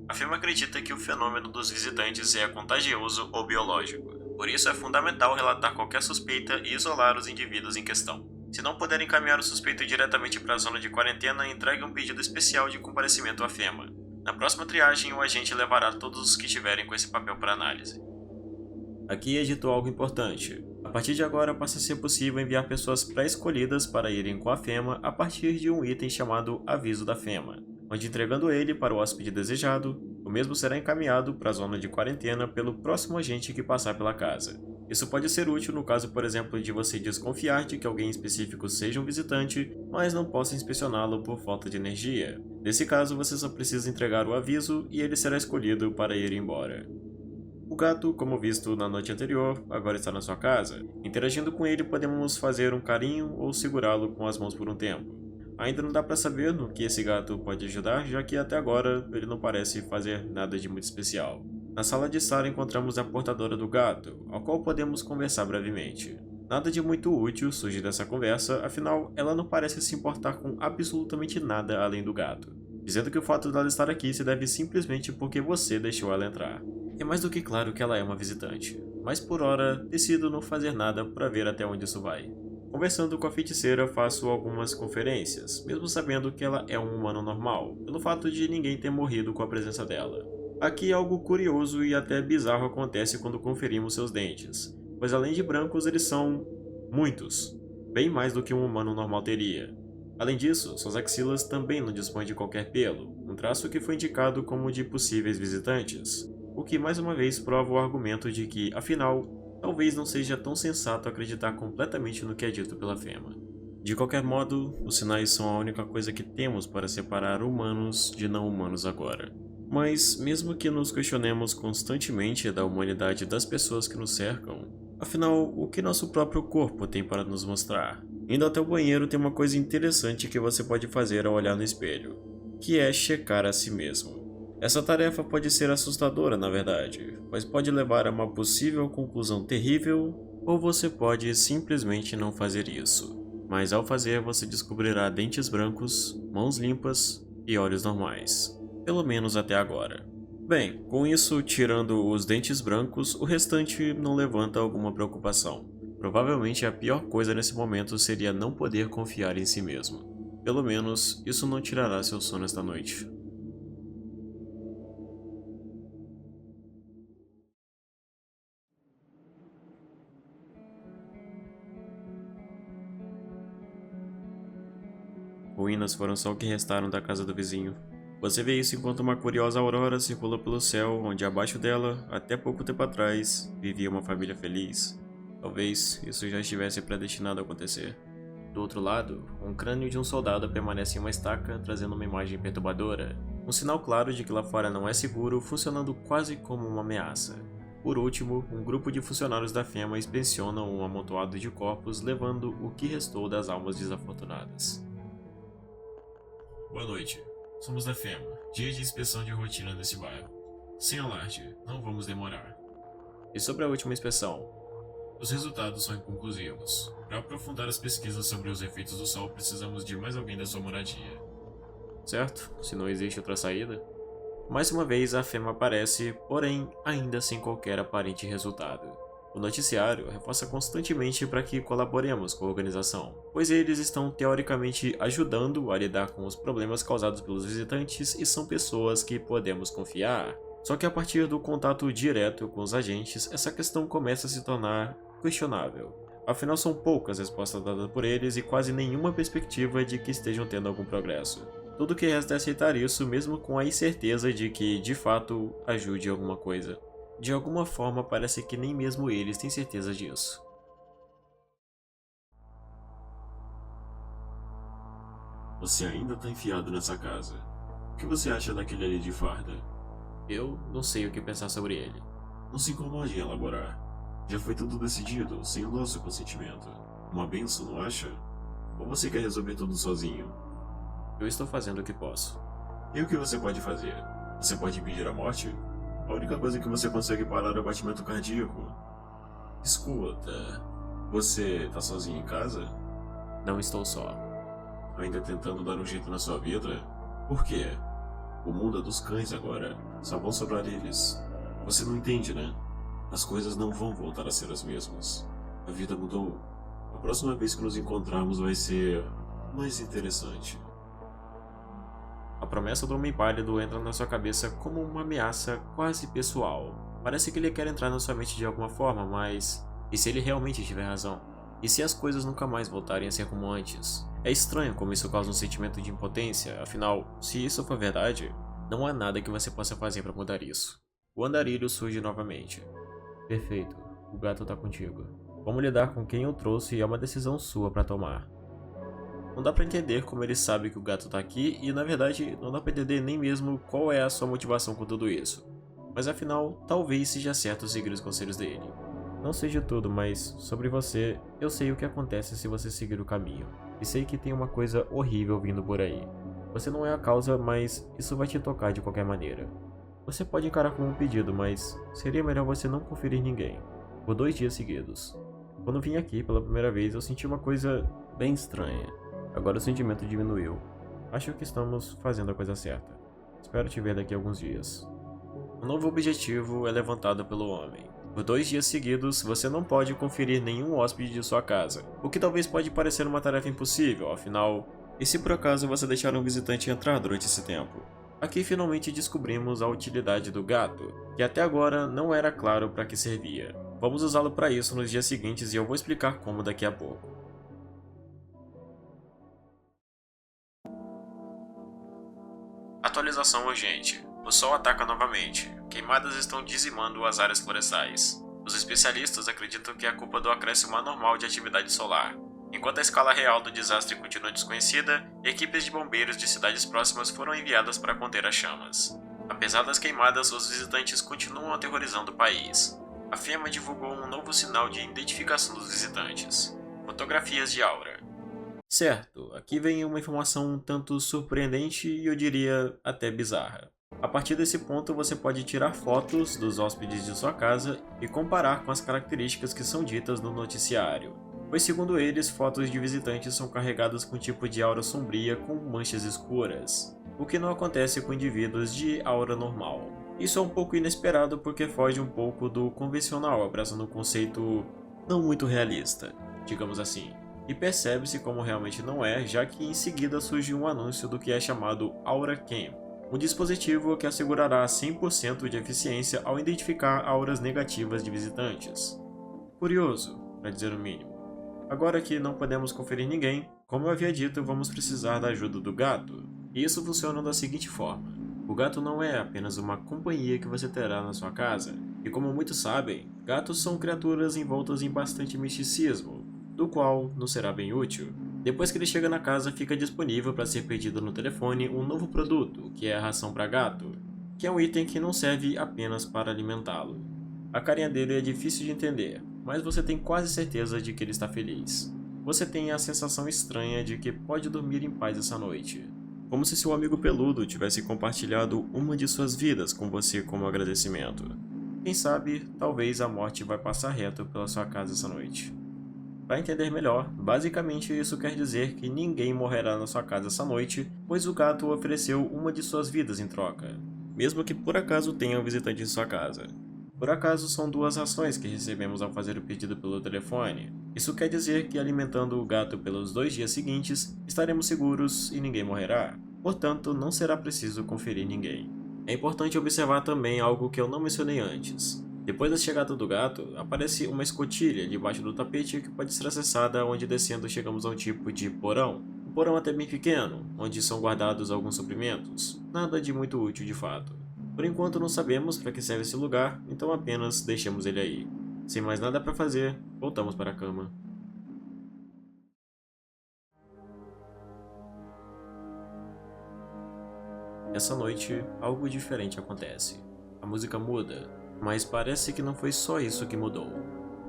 A FEMA acredita que o fenômeno dos visitantes é contagioso ou biológico. Por isso é fundamental relatar qualquer suspeita e isolar os indivíduos em questão. Se não puder encaminhar o suspeito diretamente para a zona de quarentena, entregue um pedido especial de comparecimento à FEMA. Na próxima triagem, o agente levará todos os que estiverem com esse papel para análise. Aqui é dito algo importante. A partir de agora passa a ser possível enviar pessoas pré-escolhidas para irem com a FEMA a partir de um item chamado Aviso da FEMA, onde entregando ele para o hóspede desejado, o mesmo será encaminhado para a zona de quarentena pelo próximo agente que passar pela casa. Isso pode ser útil no caso, por exemplo, de você desconfiar de que alguém específico seja um visitante, mas não possa inspecioná-lo por falta de energia. Nesse caso, você só precisa entregar o aviso e ele será escolhido para ir embora. O gato, como visto na noite anterior, agora está na sua casa. Interagindo com ele, podemos fazer um carinho ou segurá-lo com as mãos por um tempo. Ainda não dá para saber no que esse gato pode ajudar, já que até agora ele não parece fazer nada de muito especial. Na sala de estar encontramos a portadora do gato, ao qual podemos conversar brevemente. Nada de muito útil surge dessa conversa, afinal ela não parece se importar com absolutamente nada além do gato, dizendo que o fato dela estar aqui se deve simplesmente porque você deixou ela entrar. É mais do que claro que ela é uma visitante, mas por hora decido não fazer nada para ver até onde isso vai. Conversando com a feiticeira, faço algumas conferências, mesmo sabendo que ela é um humano normal, pelo fato de ninguém ter morrido com a presença dela. Aqui algo curioso e até bizarro acontece quando conferimos seus dentes, pois além de brancos eles são muitos, bem mais do que um humano normal teria. Além disso, suas axilas também não dispõem de qualquer pelo, um traço que foi indicado como de possíveis visitantes, o que mais uma vez prova o argumento de que, afinal, talvez não seja tão sensato acreditar completamente no que é dito pela FEMA. De qualquer modo, os sinais são a única coisa que temos para separar humanos de não humanos agora. Mas, mesmo que nos questionemos constantemente da humanidade das pessoas que nos cercam, afinal, o que nosso próprio corpo tem para nos mostrar? Indo até o banheiro tem uma coisa interessante que você pode fazer ao olhar no espelho, que é checar a si mesmo. Essa tarefa pode ser assustadora, na verdade, pois pode levar a uma possível conclusão terrível, ou você pode simplesmente não fazer isso. Mas ao fazer, você descobrirá dentes brancos, mãos limpas e olhos normais. Pelo menos até agora. Bem, com isso, tirando os dentes brancos, o restante não levanta alguma preocupação. Provavelmente a pior coisa nesse momento seria não poder confiar em si mesmo. Pelo menos, isso não tirará seu sono esta noite. ruínas foram só o que restaram da casa do vizinho. Você vê isso enquanto uma curiosa aurora circula pelo céu, onde abaixo dela, até pouco tempo atrás, vivia uma família feliz. Talvez isso já estivesse predestinado a acontecer. Do outro lado, um crânio de um soldado permanece em uma estaca, trazendo uma imagem perturbadora. Um sinal claro de que lá fora não é seguro, funcionando quase como uma ameaça. Por último, um grupo de funcionários da FEMA inspecionam um amontoado de corpos, levando o que restou das almas desafortunadas. Boa noite. Somos da FEMA. Dia de inspeção de rotina nesse bairro. Sem alarde, não vamos demorar. E sobre a última inspeção? Os resultados são inconclusivos. Para aprofundar as pesquisas sobre os efeitos do sol, precisamos de mais alguém da sua moradia. Certo, se não existe outra saída. Mais uma vez a FEMA aparece, porém ainda sem qualquer aparente resultado. O noticiário reforça constantemente para que colaboremos com a organização, pois eles estão teoricamente ajudando a lidar com os problemas causados pelos visitantes e são pessoas que podemos confiar. Só que a partir do contato direto com os agentes, essa questão começa a se tornar questionável. Afinal, são poucas respostas dadas por eles e quase nenhuma perspectiva de que estejam tendo algum progresso. Tudo que resta é aceitar isso, mesmo com a incerteza de que, de fato, ajude alguma coisa. De alguma forma, parece que nem mesmo eles têm certeza disso. Você ainda está enfiado nessa casa. O que você acha daquele ali de farda? Eu não sei o que pensar sobre ele. Não se incomode em elaborar. Já foi tudo decidido, sem o nosso consentimento. Uma benção, não acha? Ou você quer resolver tudo sozinho? Eu estou fazendo o que posso. E o que você pode fazer? Você pode impedir a morte? A única coisa que você consegue parar é o batimento cardíaco. Escuta, você tá sozinho em casa? Não estou só. Ainda tentando dar um jeito na sua vida? Por quê? O mundo é dos cães agora. Só vão sobrar eles. Você não entende, né? As coisas não vão voltar a ser as mesmas. A vida mudou. A próxima vez que nos encontrarmos vai ser mais interessante. A promessa do Homem Pálido entra na sua cabeça como uma ameaça quase pessoal. Parece que ele quer entrar na sua mente de alguma forma, mas... E se ele realmente tiver razão? E se as coisas nunca mais voltarem a ser como antes? É estranho como isso causa um sentimento de impotência, afinal, se isso for verdade, não há nada que você possa fazer para mudar isso. O andarilho surge novamente. Perfeito, o gato tá contigo. Como lidar com quem eu trouxe é uma decisão sua para tomar. Não dá pra entender como ele sabe que o gato tá aqui e, na verdade, não dá pra entender nem mesmo qual é a sua motivação com tudo isso. Mas afinal, talvez seja certo seguir os conselhos dele. Não sei de tudo, mas sobre você, eu sei o que acontece se você seguir o caminho. E sei que tem uma coisa horrível vindo por aí. Você não é a causa, mas isso vai te tocar de qualquer maneira. Você pode encarar como um pedido, mas seria melhor você não conferir ninguém. Por 2 dias seguidos. Quando vim aqui pela primeira vez, eu senti uma coisa bem estranha. Agora o sentimento diminuiu. Acho que estamos fazendo a coisa certa. Espero te ver daqui a alguns dias. Um novo objetivo é levantado pelo homem. Por 2 dias seguidos, você não pode conferir nenhum hóspede de sua casa, o que talvez pode parecer uma tarefa impossível, afinal... E se por acaso você deixar um visitante entrar durante esse tempo? Aqui finalmente descobrimos a utilidade do gato, que até agora não era claro para que servia. Vamos usá-lo para isso nos dias seguintes e eu vou explicar como daqui a pouco. Atualização urgente. O sol ataca novamente. Queimadas estão dizimando as áreas florestais. Os especialistas acreditam que é culpa do acréscimo anormal de atividade solar. Enquanto a escala real do desastre continua desconhecida, equipes de bombeiros de cidades próximas foram enviadas para conter as chamas. Apesar das queimadas, os visitantes continuam aterrorizando o país. A FEMA divulgou um novo sinal de identificação dos visitantes. Fotografias de aura. Certo, aqui vem uma informação um tanto surpreendente e eu diria até bizarra. A partir desse ponto você pode tirar fotos dos hóspedes de sua casa e comparar com as características que são ditas no noticiário. Pois segundo eles, fotos de visitantes são carregadas com um tipo de aura sombria com manchas escuras, o que não acontece com indivíduos de aura normal. Isso é um pouco inesperado porque foge um pouco do convencional, abraçando um conceito não muito realista, digamos assim. E percebe-se como realmente não é, já que em seguida surge um anúncio do que é chamado Aura Cam, um dispositivo que assegurará 100% de eficiência ao identificar auras negativas de visitantes. Curioso, para dizer o mínimo. Agora que não podemos conferir ninguém, Como eu havia dito, vamos precisar da ajuda do gato. E isso funciona da seguinte forma. O gato não é apenas uma companhia que você terá na sua casa. E como muitos sabem, gatos são criaturas envoltas em bastante misticismo, do qual nos será bem útil. Depois que ele chega na casa, fica disponível para ser pedido no telefone um novo produto, que é a ração para gato, que é um item que não serve apenas para alimentá-lo. A carinha dele é difícil de entender, mas você tem quase certeza de que ele está feliz. Você tem a sensação estranha de que pode dormir em paz essa noite, como se seu amigo peludo tivesse compartilhado uma de suas vidas com você como agradecimento. Quem sabe, talvez a morte vai passar reto pela sua casa essa noite. Para entender melhor, basicamente isso quer dizer que ninguém morrerá na sua casa essa noite, pois o gato ofereceu uma de suas vidas em troca, mesmo que por acaso tenha um visitante em sua casa. Por acaso são duas rações que recebemos ao fazer o pedido pelo telefone. Isso quer dizer que alimentando o gato pelos 2 dias seguintes, estaremos seguros e ninguém morrerá. Portanto, não será preciso conferir ninguém. É importante observar também algo que eu não mencionei antes. Depois da chegada do gato, aparece uma escotilha debaixo do tapete que pode ser acessada onde descendo chegamos a um tipo de porão. Um porão até bem pequeno, onde são guardados alguns suprimentos. Nada de muito útil de fato. Por enquanto não sabemos para que serve esse lugar, então apenas deixemos ele aí. Sem mais nada para fazer, voltamos para a cama. Essa noite, algo diferente acontece. A música muda, mas parece que não foi só isso que mudou.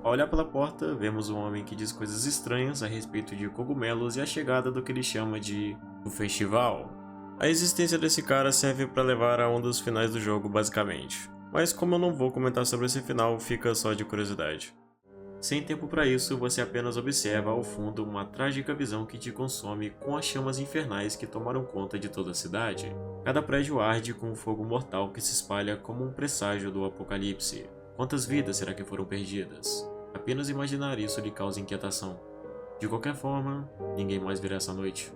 Ao olhar pela porta, vemos um homem que diz coisas estranhas a respeito de cogumelos e a chegada do que ele chama de o festival. A existência desse cara serve para levar a um dos finais do jogo, basicamente. Mas como eu não vou comentar sobre esse final, fica só de curiosidade. Sem tempo para isso, você apenas observa ao fundo uma trágica visão que te consome com as chamas infernais que tomaram conta de toda a cidade. Cada prédio arde com um fogo mortal que se espalha como um presságio do apocalipse. Quantas vidas será que foram perdidas? Apenas imaginar isso lhe causa inquietação. De qualquer forma, ninguém mais virá essa noite.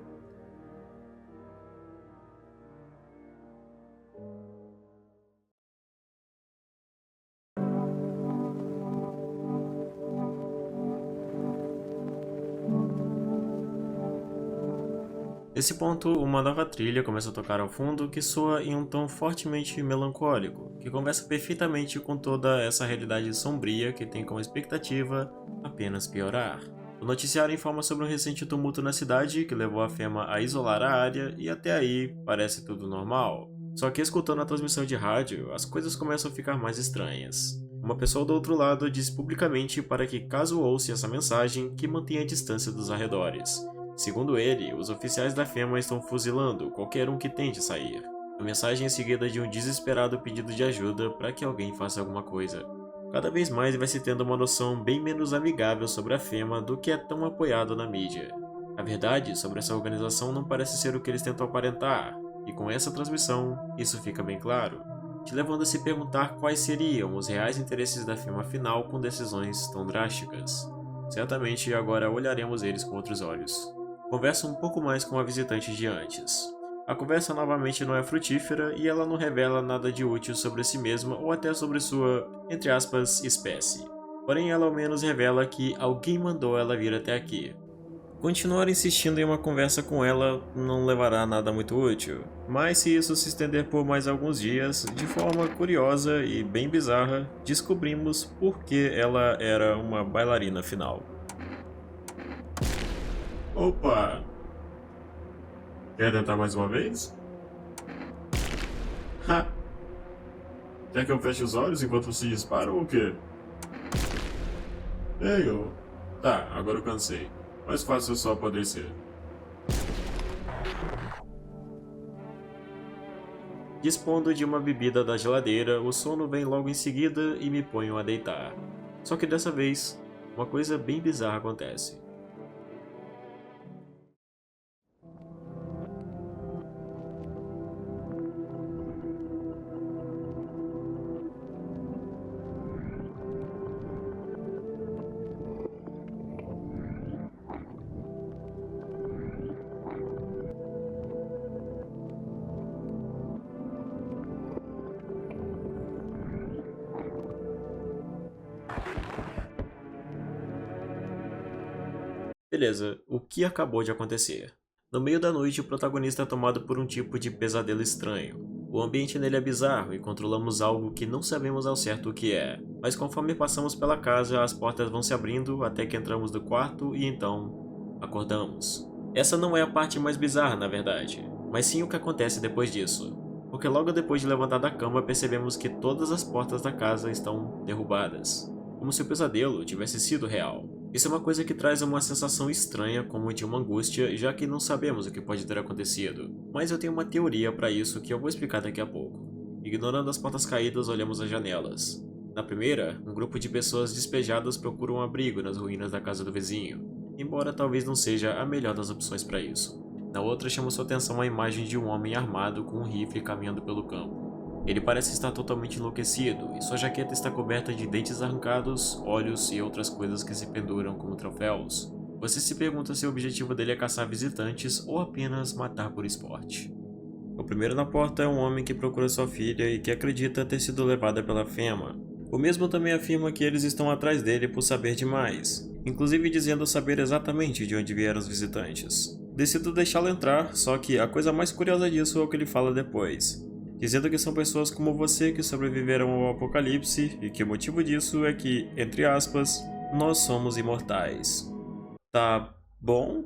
Nesse ponto, uma nova trilha começa a tocar ao fundo que soa em um tom fortemente melancólico, que conversa perfeitamente com toda essa realidade sombria que tem como expectativa apenas piorar. O noticiário informa sobre um recente tumulto na cidade que levou a FEMA a isolar a área e até aí parece tudo normal. Só que escutando a transmissão de rádio, as coisas começam a ficar mais estranhas. Uma pessoa do outro lado diz publicamente para que, caso ouça essa mensagem, que mantenha a distância dos arredores. Segundo ele, os oficiais da FEMA estão fuzilando qualquer um que tente sair. A mensagem é seguida de um desesperado pedido de ajuda para que alguém faça alguma coisa. Cada vez mais vai se tendo uma noção bem menos amigável sobre a FEMA do que é tão apoiado na mídia. A verdade sobre essa organização não parece ser o que eles tentam aparentar, e com essa transmissão, isso fica bem claro, te levando a se perguntar quais seriam os reais interesses da FEMA afinal com decisões tão drásticas. Certamente agora olharemos eles com outros olhos. Conversa um pouco mais com a visitante de antes. A conversa novamente não é frutífera e ela não revela nada de útil sobre si mesma ou até sobre sua, entre aspas, espécie. Porém, ela ao menos revela que alguém mandou ela vir até aqui. Continuar insistindo em uma conversa com ela não levará a nada muito útil, mas se isso se estender por mais alguns dias, de forma curiosa e bem bizarra, descobrimos por que ela era uma bailarina afinal. Opa! Quer tentar mais uma vez? Ha! Quer que eu feche os olhos enquanto se dispara ou o quê? Ei, eu... Tá, agora eu cansei. Mais fácil só apodrecer. Dispondo de uma bebida da geladeira, o sono vem logo em seguida e me ponho a deitar. Só que dessa vez, uma coisa bem bizarra acontece. Beleza, o que acabou de acontecer? No meio da noite, o protagonista é tomado por um tipo de pesadelo estranho. O ambiente nele é bizarro e controlamos algo que não sabemos ao certo o que é, mas conforme passamos pela casa, as portas vão se abrindo até que entramos no quarto e então acordamos. Essa não é a parte mais bizarra, na verdade, mas sim o que acontece depois disso. Porque logo depois de levantar da cama, percebemos que todas as portas da casa estão derrubadas, como se o pesadelo tivesse sido real. Isso é uma coisa que traz uma sensação estranha, como de uma angústia, já que não sabemos o que pode ter acontecido. Mas eu tenho uma teoria para isso que eu vou explicar daqui a pouco. Ignorando as portas caídas, olhamos as janelas. Na primeira, um grupo de pessoas despejadas procura um abrigo nas ruínas da casa do vizinho, embora talvez não seja a melhor das opções para isso. Na outra, chama sua atenção a imagem de um homem armado com um rifle caminhando pelo campo. Ele parece estar totalmente enlouquecido, e sua jaqueta está coberta de dentes arrancados, olhos e outras coisas que se penduram como troféus. Você se pergunta se o objetivo dele é caçar visitantes ou apenas matar por esporte. O primeiro na porta é um homem que procura sua filha e que acredita ter sido levada pela Fema. O mesmo também afirma que eles estão atrás dele por saber demais, inclusive dizendo saber exatamente de onde vieram os visitantes. Decido deixá-lo entrar, só que a coisa mais curiosa disso é o que ele fala depois, dizendo que são pessoas como você que sobreviveram ao apocalipse e que o motivo disso é que, entre aspas, nós somos imortais. Tá bom?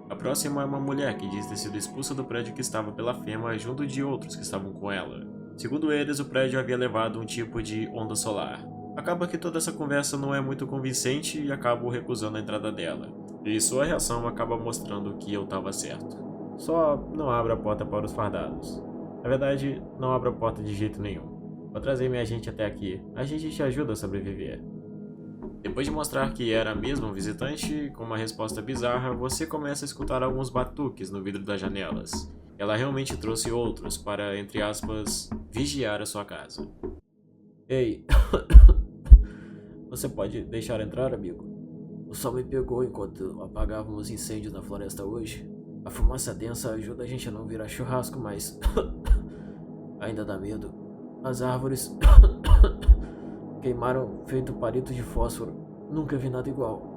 A próxima é uma mulher que diz ter sido expulsa do prédio que estava pela Fema junto de outros que estavam com ela. Segundo eles, o prédio havia levado um tipo de onda solar. Acaba que toda essa conversa não é muito convincente e acabo recusando a entrada dela. E sua reação acaba mostrando que eu estava certo. Só não abra a porta para os fardados. Na verdade, não abra a porta de jeito nenhum. Vou trazer minha gente até aqui. A gente te ajuda a sobreviver. Depois de mostrar que era mesmo um visitante, com uma resposta bizarra, você começa a escutar alguns batuques no vidro das janelas. Ela realmente trouxe outros para, entre aspas, vigiar a sua casa. Ei, você pode deixar entrar, amigo? O sol me pegou enquanto apagávamos incêndios na floresta hoje. A fumaça densa ajuda a gente a não virar churrasco, mas ainda dá medo. As árvores queimaram feito palito de fósforo. Nunca vi nada igual.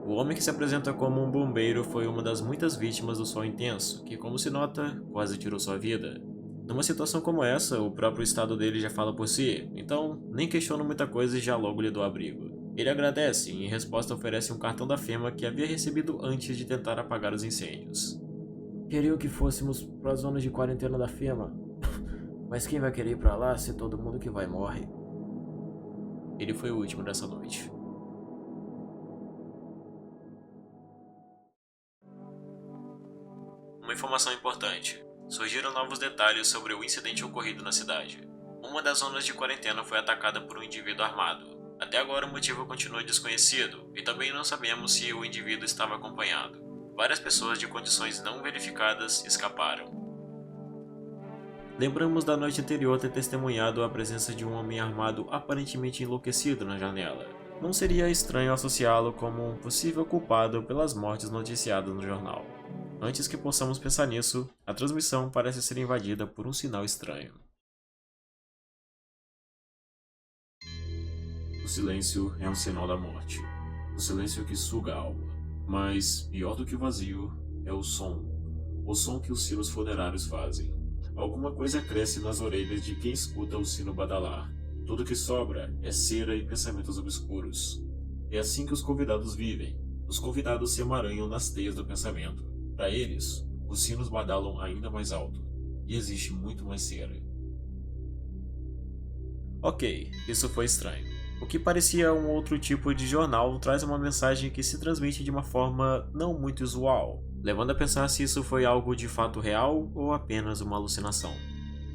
O homem que se apresenta como um bombeiro foi uma das muitas vítimas do sol intenso, que, como se nota, quase tirou sua vida. Numa situação como essa, o próprio estado dele já fala por si, então nem questiono muita coisa e já logo lhe dou abrigo. Ele agradece e, em resposta, oferece um cartão da Fema que havia recebido antes de tentar apagar os incêndios. Queria que fôssemos para a zona de quarentena da Fema, mas quem vai querer ir para lá se todo mundo que vai morre? Ele foi o último dessa noite. Uma informação importante. Surgiram novos detalhes sobre o incidente ocorrido na cidade. Uma das zonas de quarentena foi atacada por um indivíduo armado. Até agora o motivo continua desconhecido, e também não sabemos se o indivíduo estava acompanhado. Várias pessoas de condições não verificadas escaparam. Lembramos da noite anterior ter testemunhado a presença de um homem armado aparentemente enlouquecido na janela. Não seria estranho associá-lo como um possível culpado pelas mortes noticiadas no jornal. Antes que possamos pensar nisso, a transmissão parece ser invadida por um sinal estranho. O silêncio é um sinal da morte. O silêncio que suga a alma. Mas, pior do que o vazio, é o som. O som que os sinos funerários fazem. Alguma coisa cresce nas orelhas de quem escuta o sino badalar. Tudo que sobra é cera e pensamentos obscuros. É assim que os convidados vivem. Os convidados se emaranham nas teias do pensamento. Para eles, os sinos badalam ainda mais alto. E existe muito mais cera. Ok, isso foi estranho. O que parecia um outro tipo de jornal traz uma mensagem que se transmite de uma forma não muito usual, levando a pensar se isso foi algo de fato real ou apenas uma alucinação.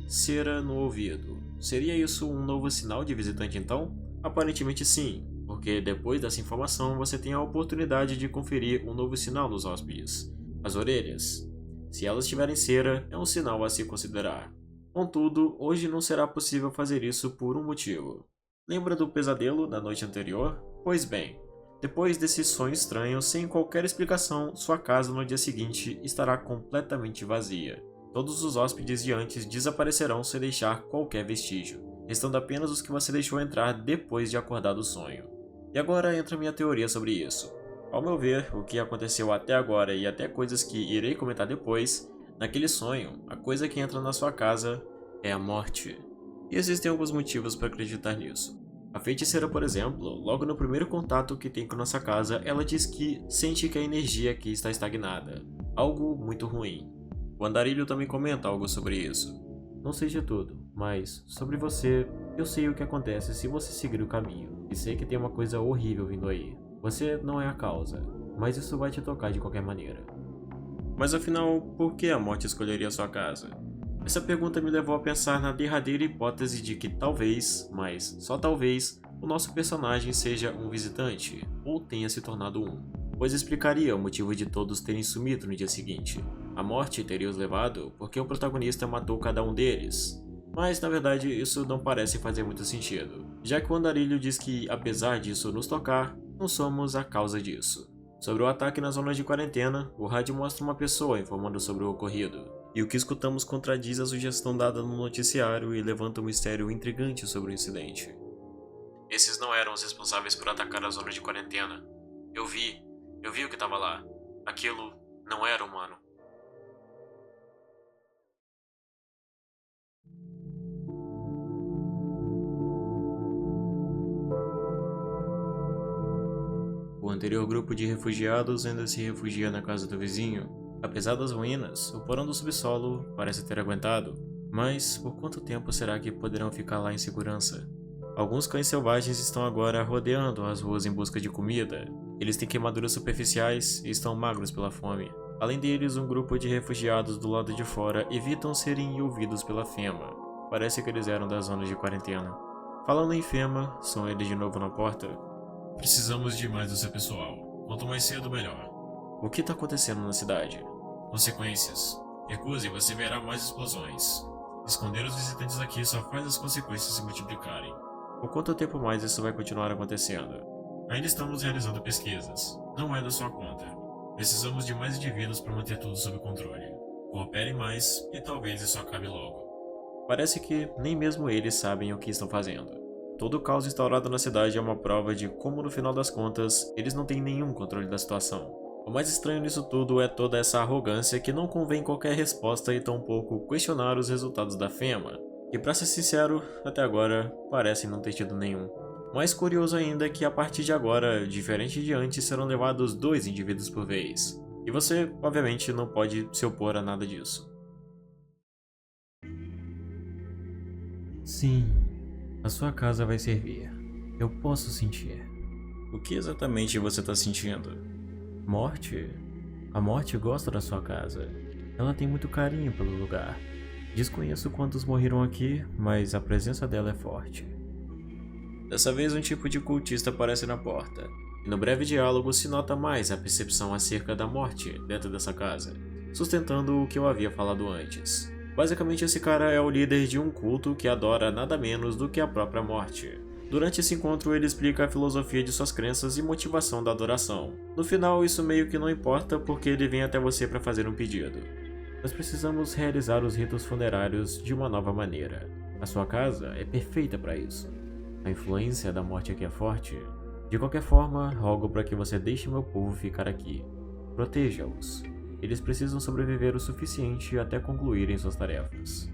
Cera no ouvido. Seria isso um novo sinal de visitante então? Aparentemente sim, porque depois dessa informação você tem a oportunidade de conferir um novo sinal nos hóspedes. As orelhas. Se elas tiverem cera, é um sinal a se considerar. Contudo, hoje não será possível fazer isso por um motivo. Lembra do pesadelo da noite anterior? Pois bem, depois desse sonho estranho, sem qualquer explicação, sua casa no dia seguinte estará completamente vazia. Todos os hóspedes de antes desaparecerão sem deixar qualquer vestígio, restando apenas os que você deixou entrar depois de acordar do sonho. E agora entra minha teoria sobre isso. Ao meu ver, o que aconteceu até agora e até coisas que irei comentar depois, naquele sonho, a coisa que entra na sua casa é a morte. E existem alguns motivos para acreditar nisso. A feiticeira, por exemplo, logo no primeiro contato que tem com nossa casa, ela diz que sente que a energia aqui está estagnada. Algo muito ruim. O andarilho também comenta algo sobre isso. Não sei de tudo, mas sobre você, eu sei o que acontece se você seguir o caminho. E sei que tem uma coisa horrível vindo aí. Você não é a causa, mas isso vai te tocar de qualquer maneira. Mas afinal, por que a morte escolheria sua casa? Essa pergunta me levou a pensar na derradeira hipótese de que talvez, mas só talvez, o nosso personagem seja um visitante, ou tenha se tornado um, pois explicaria o motivo de todos terem sumido no dia seguinte. A morte teria os levado porque o protagonista matou cada um deles. Mas na verdade isso não parece fazer muito sentido, já que o andarilho diz que, apesar disso nos tocar, não somos a causa disso. Sobre o ataque na zona de quarentena, o rádio mostra uma pessoa informando sobre o ocorrido. E o que escutamos contradiz a sugestão dada no noticiário e levanta um mistério intrigante sobre o incidente. Esses não eram os responsáveis por atacar a zona de quarentena. Eu vi o que estava lá. Aquilo não era humano. O anterior grupo de refugiados ainda se refugia na casa do vizinho. Apesar das ruínas, o porão do subsolo parece ter aguentado, mas por quanto tempo será que poderão ficar lá em segurança? Alguns cães selvagens estão agora rodeando as ruas em busca de comida. Eles têm queimaduras superficiais e estão magros pela fome. Além deles, um grupo de refugiados do lado de fora evitam serem ouvidos pela Fema. Parece que eles eram da zona de quarentena. Falando em Fema, são eles de novo na porta? Precisamos de mais do seu pessoal. Quanto mais cedo, melhor. O que está acontecendo na cidade? Consequências. Recuse e você verá mais explosões. Esconder os visitantes aqui só faz as consequências se multiplicarem. Por quanto tempo mais isso vai continuar acontecendo? Ainda estamos realizando pesquisas. Não é da sua conta. Precisamos de mais indivíduos para manter tudo sob controle. Cooperem mais e talvez isso acabe logo. Parece que nem mesmo eles sabem o que estão fazendo. Todo o caos instaurado na cidade é uma prova de como, no final das contas, eles não têm nenhum controle da situação. O mais estranho nisso tudo é toda essa arrogância que não convém qualquer resposta e tampouco questionar os resultados da Fema, que, pra ser sincero, até agora parecem não ter tido nenhum. Mais curioso ainda é que a partir de agora, diferente de antes, serão levados 2 indivíduos por vez. E você, obviamente, não pode se opor a nada disso. Sim, a sua casa vai servir. Eu posso sentir. O que exatamente você está sentindo? Morte? A morte gosta da sua casa. Ela tem muito carinho pelo lugar. Desconheço quantos morreram aqui, mas a presença dela é forte. Dessa vez um tipo de cultista aparece na porta, e no breve diálogo se nota mais a percepção acerca da morte dentro dessa casa, sustentando o que eu havia falado antes. Basicamente esse cara é o líder de um culto que adora nada menos do que a própria morte. Durante esse encontro ele explica a filosofia de suas crenças e motivação da adoração. No final isso meio que não importa porque ele vem até você para fazer um pedido. Nós precisamos realizar os ritos funerários de uma nova maneira. A sua casa é perfeita para isso. A influência da morte aqui é forte. De qualquer forma, rogo para que você deixe meu povo ficar aqui. Proteja-os. Eles precisam sobreviver o suficiente até concluírem suas tarefas.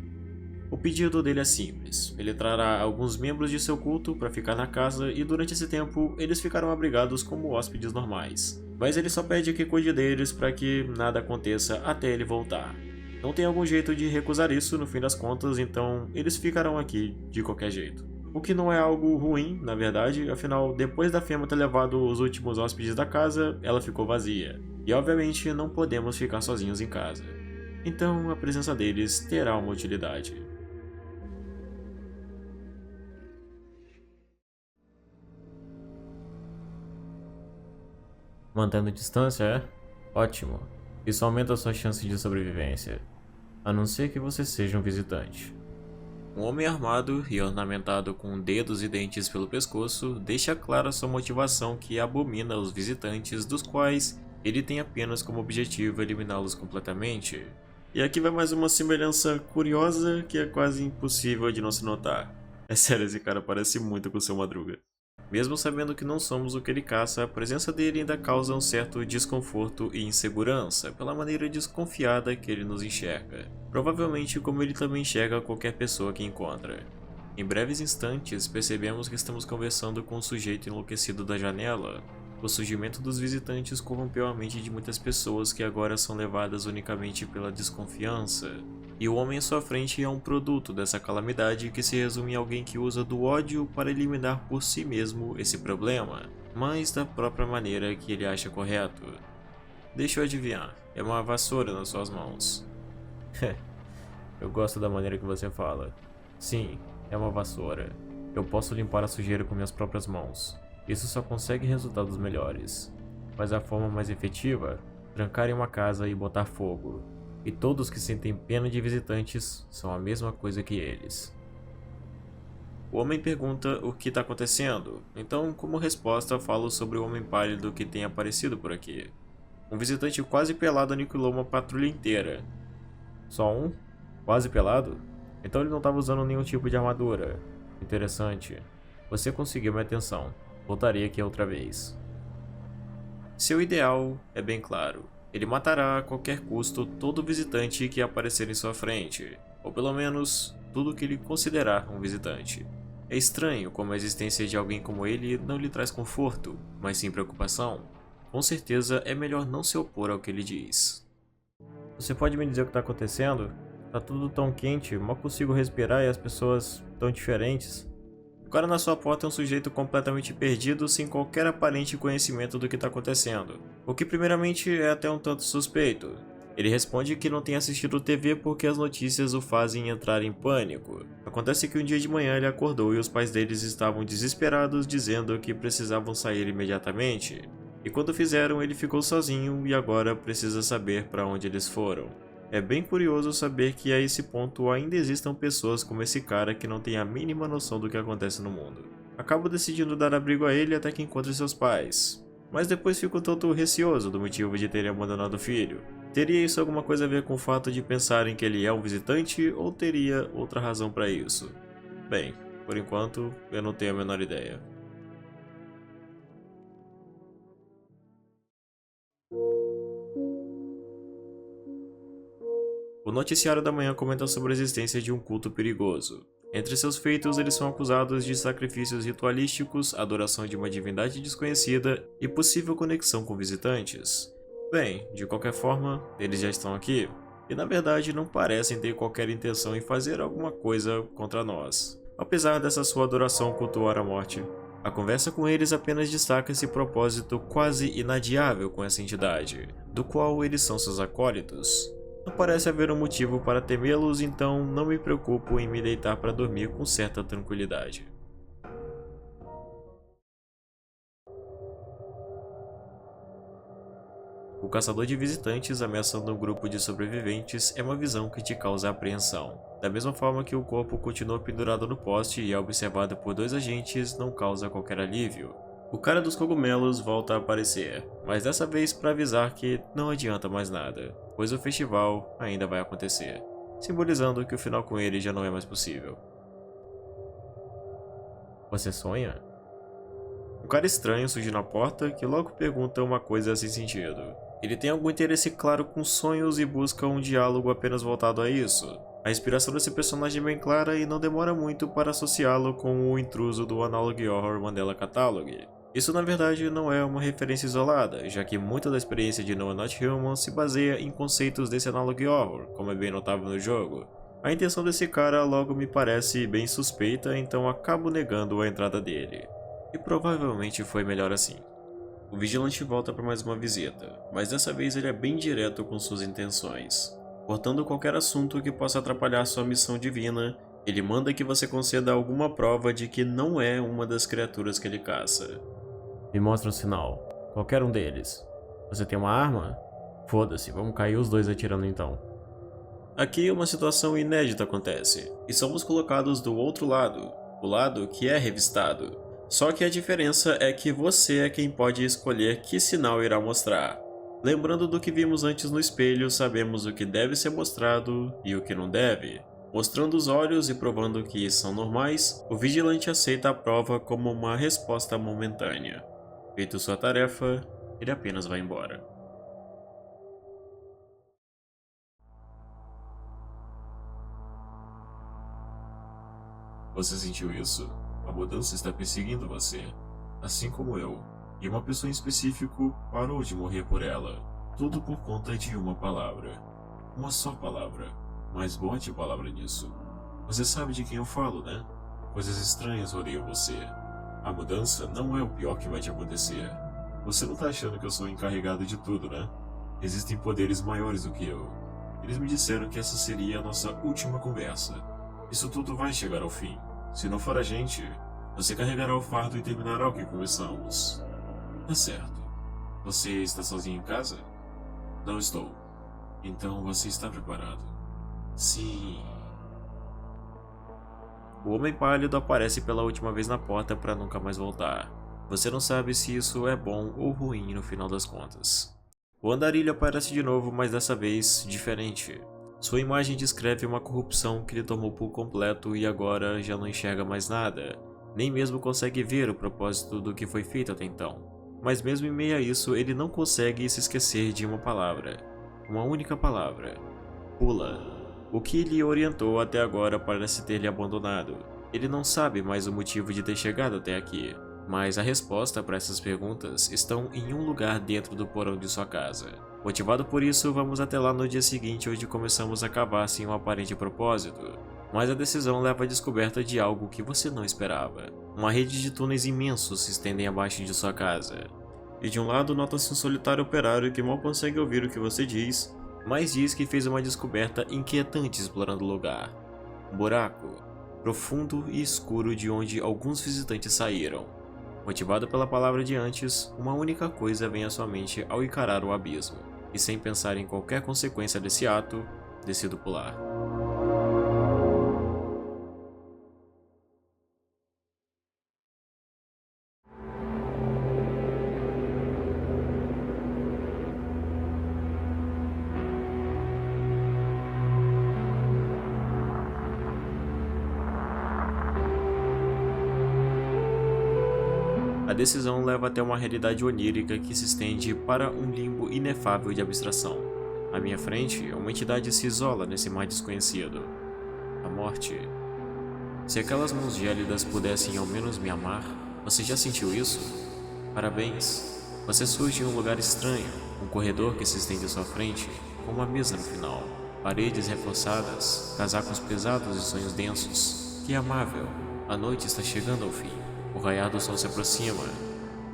O pedido dele é simples. Ele trará alguns membros de seu culto para ficar na casa e durante esse tempo eles ficarão abrigados como hóspedes normais. Mas ele só pede que cuide deles para que nada aconteça até ele voltar. Não tem algum jeito de recusar isso no fim das contas, então eles ficarão aqui de qualquer jeito. O que não é algo ruim, na verdade, afinal, depois da Fema ter levado os últimos hóspedes da casa, ela ficou vazia. E obviamente não podemos ficar sozinhos em casa. Então a presença deles terá uma utilidade. Mantendo distância, é? Ótimo. Isso aumenta suas chances de sobrevivência. A não ser que você seja um visitante. Um homem armado e ornamentado com dedos e dentes pelo pescoço deixa clara sua motivação que abomina os visitantes, dos quais ele tem apenas como objetivo eliminá-los completamente. E aqui vai mais uma semelhança curiosa que é quase impossível de não se notar. É sério, esse cara parece muito com o seu Madruga. Mesmo sabendo que não somos o que ele caça, a presença dele ainda causa um certo desconforto e insegurança pela maneira desconfiada que ele nos enxerga, provavelmente como ele também enxerga qualquer pessoa que encontra. Em breves instantes, percebemos que estamos conversando com um sujeito enlouquecido da janela. O surgimento dos visitantes corrompeu a mente de muitas pessoas que agora são levadas unicamente pela desconfiança. E o homem à sua frente é um produto dessa calamidade que se resume em alguém que usa do ódio para eliminar por si mesmo esse problema, mas da própria maneira que ele acha correto. Deixa eu adivinhar, é uma vassoura nas suas mãos. Eu gosto da maneira que você fala. Sim, é uma vassoura. Eu posso limpar a sujeira com minhas próprias mãos. Isso só consegue resultados melhores. Mas a forma mais efetiva, trancar em uma casa e botar fogo. E todos que sentem pena de visitantes são a mesma coisa que eles. O homem pergunta o que está acontecendo, então como resposta falo sobre o homem pálido que tem aparecido por aqui. Um visitante quase pelado aniquilou uma patrulha inteira. Só um? Quase pelado? Então ele não estava usando nenhum tipo de armadura. Interessante. Você conseguiu minha atenção. Voltarei aqui outra vez. Seu ideal é bem claro. Ele matará a qualquer custo todo visitante que aparecer em sua frente, ou pelo menos tudo que ele considerar um visitante. É estranho como a existência de alguém como ele não lhe traz conforto, mas sim preocupação. Com certeza é melhor não se opor ao que ele diz. Você pode me dizer o que está acontecendo? Tá tudo tão quente, mal consigo respirar e as pessoas tão diferentes. O cara na sua porta é um sujeito completamente perdido, sem qualquer aparente conhecimento do que está acontecendo, o que primeiramente é até um tanto suspeito. Ele responde que não tem assistido TV porque as notícias o fazem entrar em pânico. Acontece que um dia de manhã ele acordou e os pais deles estavam desesperados, dizendo que precisavam sair imediatamente. E quando fizeram, ele ficou sozinho e agora precisa saber para onde eles foram. É bem curioso saber que a esse ponto ainda existam pessoas como esse cara que não tem a mínima noção do que acontece no mundo. Acabo decidindo dar abrigo a ele até que encontre seus pais, mas depois fico todo receoso do motivo de terem abandonado o filho. Teria isso alguma coisa a ver com o fato de pensarem que ele é um visitante ou teria outra razão para isso? Bem, por enquanto eu não tenho a menor ideia. O noticiário da manhã comenta sobre a existência de um culto perigoso. Entre seus feitos, eles são acusados de sacrifícios ritualísticos, adoração de uma divindade desconhecida e possível conexão com visitantes. Bem, de qualquer forma, eles já estão aqui, e na verdade não parecem ter qualquer intenção em fazer alguma coisa contra nós, apesar dessa sua adoração cultuar a morte. A conversa com eles apenas destaca esse propósito quase inadiável com essa entidade, do qual eles são seus acólitos. Não parece haver um motivo para temê-los, então não me preocupo em me deitar para dormir com certa tranquilidade. O caçador de visitantes ameaçando um grupo de sobreviventes é uma visão que te causa apreensão. Da mesma forma que o corpo continua pendurado no poste e é observado por dois agentes, não causa qualquer alívio. O cara dos cogumelos volta a aparecer, mas dessa vez para avisar que não adianta mais nada, pois o festival ainda vai acontecer, simbolizando que o final com ele já não é mais possível. Você sonha? Um cara estranho surge na porta que logo pergunta uma coisa sem sentido. Ele tem algum interesse claro com sonhos e busca um diálogo apenas voltado a isso. A inspiração desse personagem é bem clara e não demora muito para associá-lo com o intruso do Analog Horror Mandela Catalog. Isso na verdade não é uma referência isolada, já que muita da experiência de No Not Human se baseia em conceitos desse Analog Horror, como é bem notável no jogo. A intenção desse cara logo me parece bem suspeita, então acabo negando a entrada dele. E provavelmente foi melhor assim. O vigilante volta para mais uma visita, mas dessa vez ele é bem direto com suas intenções. Cortando qualquer assunto que possa atrapalhar sua missão divina, ele manda que você conceda alguma prova de que não é uma das criaturas que ele caça. Me mostra um sinal. Qualquer um deles. Você tem uma arma? Foda-se, vamos cair os dois atirando então. Aqui uma situação inédita acontece, e somos colocados do outro lado, o lado que é revistado. Só que a diferença é que você é quem pode escolher que sinal irá mostrar. Lembrando do que vimos antes no espelho, sabemos o que deve ser mostrado e o que não deve. Mostrando os olhos e provando que são normais, o vigilante aceita a prova como uma resposta momentânea. Feito sua tarefa, ele apenas vai embora. Você sentiu isso? A mudança está perseguindo você, assim como eu. E uma pessoa em específico parou de morrer por ela. Tudo por conta de uma palavra. Uma só palavra. Mas bote a palavra nisso. Você sabe de quem eu falo, né? Coisas estranhas rodeiam você. A mudança não é o pior que vai te acontecer. Você não tá achando que eu sou o encarregado de tudo, né? Existem poderes maiores do que eu. Eles me disseram que essa seria a nossa última conversa. Isso tudo vai chegar ao fim. Se não for a gente, você carregará o fardo e terminará o que começamos. Tá certo. Você está sozinho em casa? Não estou. Então você está preparado? Sim. O Homem Pálido aparece pela última vez na porta para nunca mais voltar. Você não sabe se isso é bom ou ruim no final das contas. O Andarilho aparece de novo, mas dessa vez diferente. Sua imagem descreve uma corrupção que lhe tomou por completo e agora já não enxerga mais nada. Nem mesmo consegue ver o propósito do que foi feito até então. Mas mesmo em meio a isso, ele não consegue se esquecer de uma palavra. Uma única palavra. Pula. O que lhe orientou até agora parece ter lhe abandonado. Ele não sabe mais o motivo de ter chegado até aqui. Mas a resposta para essas perguntas estão em um lugar dentro do porão de sua casa. Motivado por isso, vamos até lá no dia seguinte, onde começamos a cavar sem um aparente propósito. Mas a decisão leva à descoberta de algo que você não esperava. Uma rede de túneis imensos se estendem abaixo de sua casa. E de um lado nota-se um solitário operário que mal consegue ouvir o que você diz, mas diz que fez uma descoberta inquietante explorando o lugar. Um buraco, profundo e escuro de onde alguns visitantes saíram. Motivado pela palavra de antes, uma única coisa vem à sua mente ao encarar o abismo, e sem pensar em qualquer consequência desse ato, decido pular. A decisão leva até uma realidade onírica que se estende para um limbo inefável de abstração. À minha frente, uma entidade se isola nesse mar desconhecido. A morte. Se aquelas mãos gélidas pudessem ao menos me amar, você já sentiu isso? Parabéns! Você surge em um lugar estranho, um corredor que se estende à sua frente, com uma mesa no final, paredes reforçadas, casacos pesados e sonhos densos. Que amável! A noite está chegando ao fim. O raiar do sol se aproxima.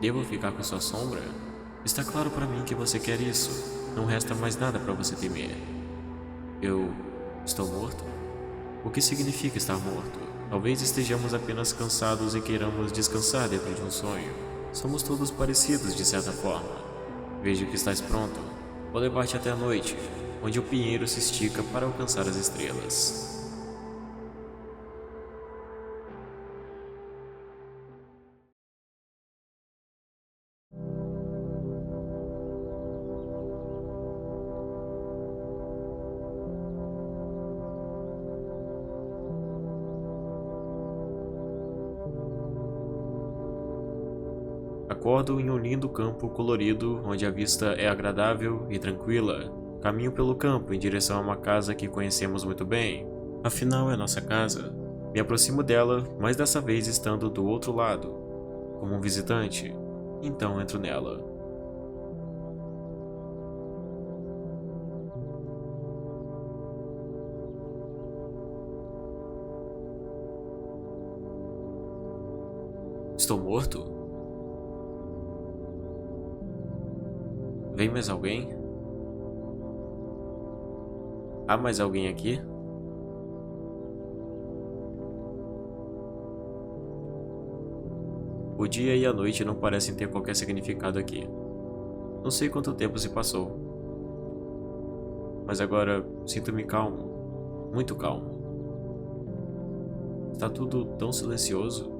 Devo ficar com sua sombra? Está claro para mim que você quer isso. Não resta mais nada para você temer. Eu estou morto? O que significa estar morto? Talvez estejamos apenas cansados e queiramos descansar dentro de um sonho. Somos todos parecidos de certa forma. Vejo que estás pronto. Vou levar-te até a noite, onde o pinheiro se estica para alcançar as estrelas. Acordo em um lindo campo colorido, onde a vista é agradável e tranquila. Caminho pelo campo em direção a uma casa que conhecemos muito bem. Afinal, é nossa casa. Me aproximo dela, mas dessa vez estando do outro lado, como um visitante. Então entro nela. Estou morto? Vem mais alguém? Há mais alguém aqui? O dia e a noite não parecem ter qualquer significado aqui. Não sei quanto tempo se passou. Mas agora sinto-me calmo. Muito calmo. Está tudo tão silencioso.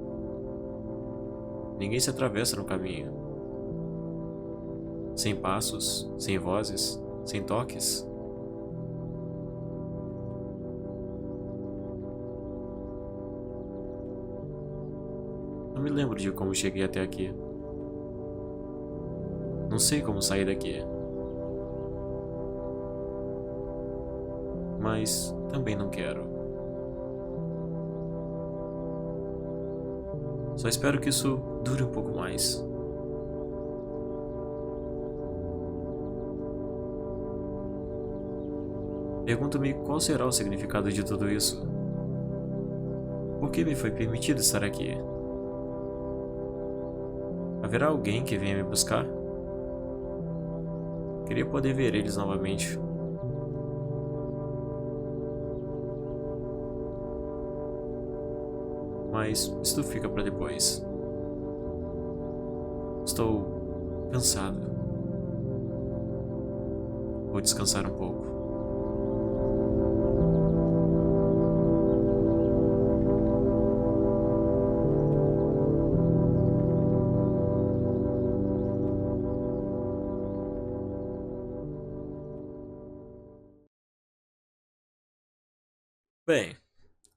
Ninguém se atravessa no caminho. Sem passos, sem vozes, sem toques. Não me lembro de como cheguei até aqui. Não sei como sair daqui. Mas também não quero. Só espero que isso dure um pouco mais. Pergunto-me qual será o significado de tudo isso. Por que me foi permitido estar aqui? Haverá alguém que venha me buscar? Queria poder ver eles novamente. Mas isso fica para depois. Estou cansado. Vou descansar um pouco. Bem,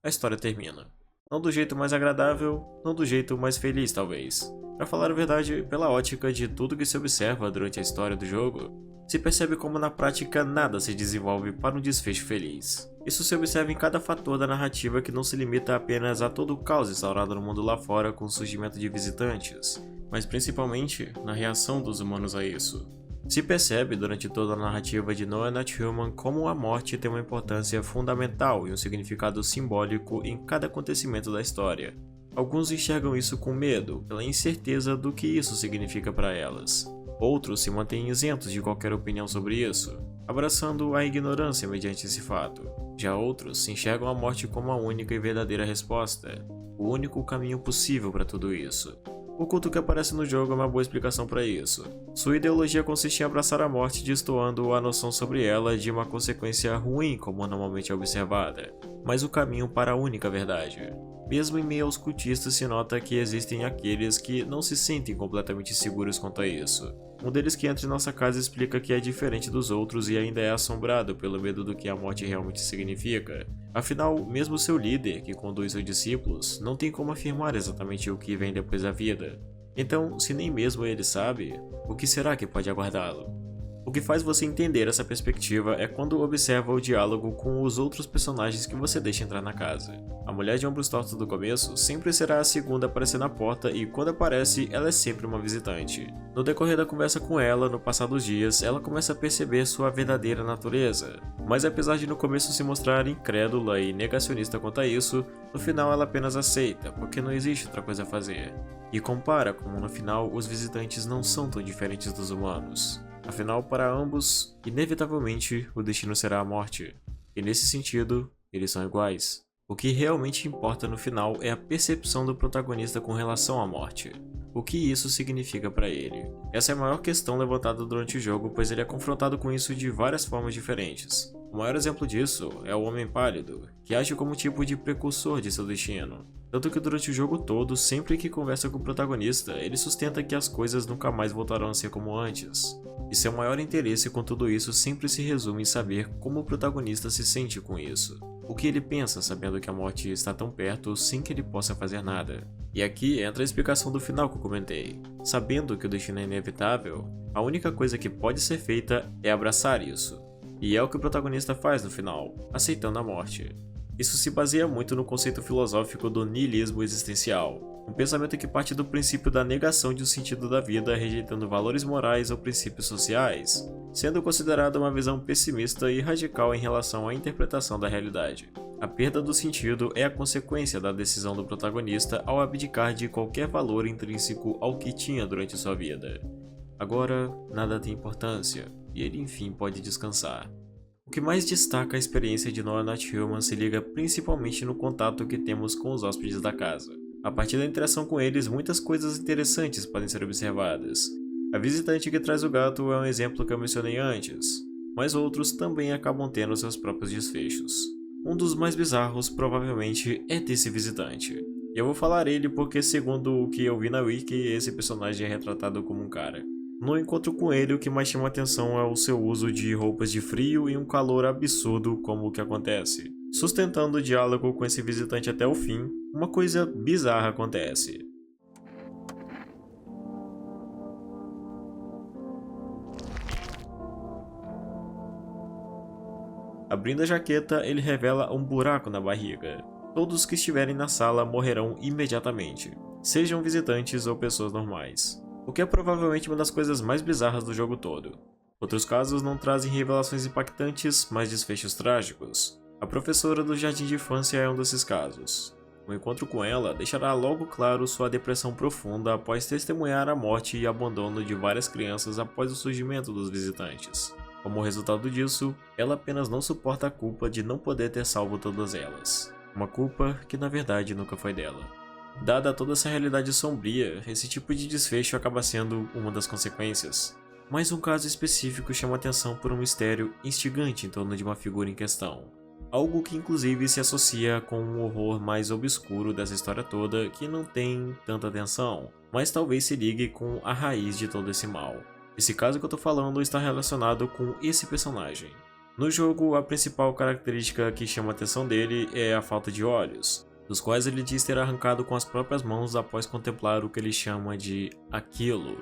a história termina. Não do jeito mais agradável, não do jeito mais feliz, talvez. Pra falar a verdade, pela ótica de tudo que se observa durante a história do jogo, se percebe como na prática nada se desenvolve para um desfecho feliz. Isso se observa em cada fator da narrativa que não se limita apenas a todo o caos instaurado no mundo lá fora com o surgimento de visitantes, mas principalmente na reação dos humanos a isso. Se percebe durante toda a narrativa de No We're Not Human como a morte tem uma importância fundamental e um significado simbólico em cada acontecimento da história. Alguns enxergam isso com medo, pela incerteza do que isso significa para elas. Outros se mantêm isentos de qualquer opinião sobre isso, abraçando a ignorância mediante esse fato. Já outros se enxergam a morte como a única e verdadeira resposta, o único caminho possível para tudo isso. O culto que aparece no jogo é uma boa explicação para isso. Sua ideologia consiste em abraçar a morte, destoando a noção sobre ela de uma consequência ruim como normalmente é observada, mas o caminho para a única verdade. Mesmo em meio aos cultistas se nota que existem aqueles que não se sentem completamente seguros quanto a isso. Um deles que entra em nossa casa explica que é diferente dos outros e ainda é assombrado pelo medo do que a morte realmente significa. Afinal, mesmo seu líder, que conduz seus discípulos, não tem como afirmar exatamente o que vem depois da vida. Então, se nem mesmo ele sabe, o que será que pode aguardá-lo? O que faz você entender essa perspectiva é quando observa o diálogo com os outros personagens que você deixa entrar na casa. A mulher de ombros tortos do começo sempre será a segunda a aparecer na porta e quando aparece, ela é sempre uma visitante. No decorrer da conversa com ela, no passar dos dias, ela começa a perceber sua verdadeira natureza. Mas apesar de no começo se mostrar incrédula e negacionista quanto a isso, no final ela apenas aceita, porque não existe outra coisa a fazer. E compara como no final os visitantes não são tão diferentes dos humanos. Afinal, para ambos, inevitavelmente, o destino será a morte. E nesse sentido, eles são iguais. O que realmente importa no final é a percepção do protagonista com relação à morte. O que isso significa para ele. Essa é a maior questão levantada durante o jogo, pois ele é confrontado com isso de várias formas diferentes. O maior exemplo disso é o Homem Pálido, que age como um tipo de precursor de seu destino. Tanto que durante o jogo todo, sempre que conversa com o protagonista, ele sustenta que as coisas nunca mais voltarão a ser como antes. E seu maior interesse com tudo isso sempre se resume em saber como o protagonista se sente com isso. O que ele pensa sabendo que a morte está tão perto sem que ele possa fazer nada. E aqui entra a explicação do final que eu comentei. Sabendo que o destino é inevitável, a única coisa que pode ser feita é abraçar isso. E é o que o protagonista faz no final, aceitando a morte. Isso se baseia muito no conceito filosófico do niilismo existencial, um pensamento que parte do princípio da negação de um sentido da vida, rejeitando valores morais ou princípios sociais, sendo considerada uma visão pessimista e radical em relação à interpretação da realidade. A perda do sentido é a consequência da decisão do protagonista ao abdicar de qualquer valor intrínseco ao que tinha durante sua vida. Agora, nada tem importância, e ele enfim pode descansar. O que mais destaca a experiência de No We're Not Human se liga principalmente no contato que temos com os hóspedes da casa. A partir da interação com eles, muitas coisas interessantes podem ser observadas. A visitante que traz o gato é um exemplo que eu mencionei antes, mas outros também acabam tendo seus próprios desfechos. Um dos mais bizarros provavelmente é desse visitante. E eu vou falar ele porque, segundo o que eu vi na wiki, esse personagem é retratado como um cara. No encontro com ele, o que mais chama atenção é o seu uso de roupas de frio e um calor absurdo como o que acontece. Sustentando o diálogo com esse visitante até o fim, uma coisa bizarra acontece. Abrindo a jaqueta, ele revela um buraco na barriga. Todos que estiverem na sala morrerão imediatamente, sejam visitantes ou pessoas normais, o que é provavelmente uma das coisas mais bizarras do jogo todo. Outros casos não trazem revelações impactantes, mas desfechos trágicos. A professora do jardim de infância é um desses casos. O encontro com ela deixará logo claro sua depressão profunda após testemunhar a morte e abandono de várias crianças após o surgimento dos visitantes. Como resultado disso, ela apenas não suporta a culpa de não poder ter salvo todas elas. Uma culpa que na verdade nunca foi dela. Dada toda essa realidade sombria, esse tipo de desfecho acaba sendo uma das consequências. Mas um caso específico chama atenção por um mistério instigante em torno de uma figura em questão. Algo que inclusive se associa com um horror mais obscuro dessa história toda que não tem tanta atenção, mas talvez se ligue com a raiz de todo esse mal. Esse caso que eu tô falando está relacionado com esse personagem. No jogo, a principal característica que chama a atenção dele é a falta de olhos, dos quais ele diz ter arrancado com as próprias mãos após contemplar o que ele chama de aquilo,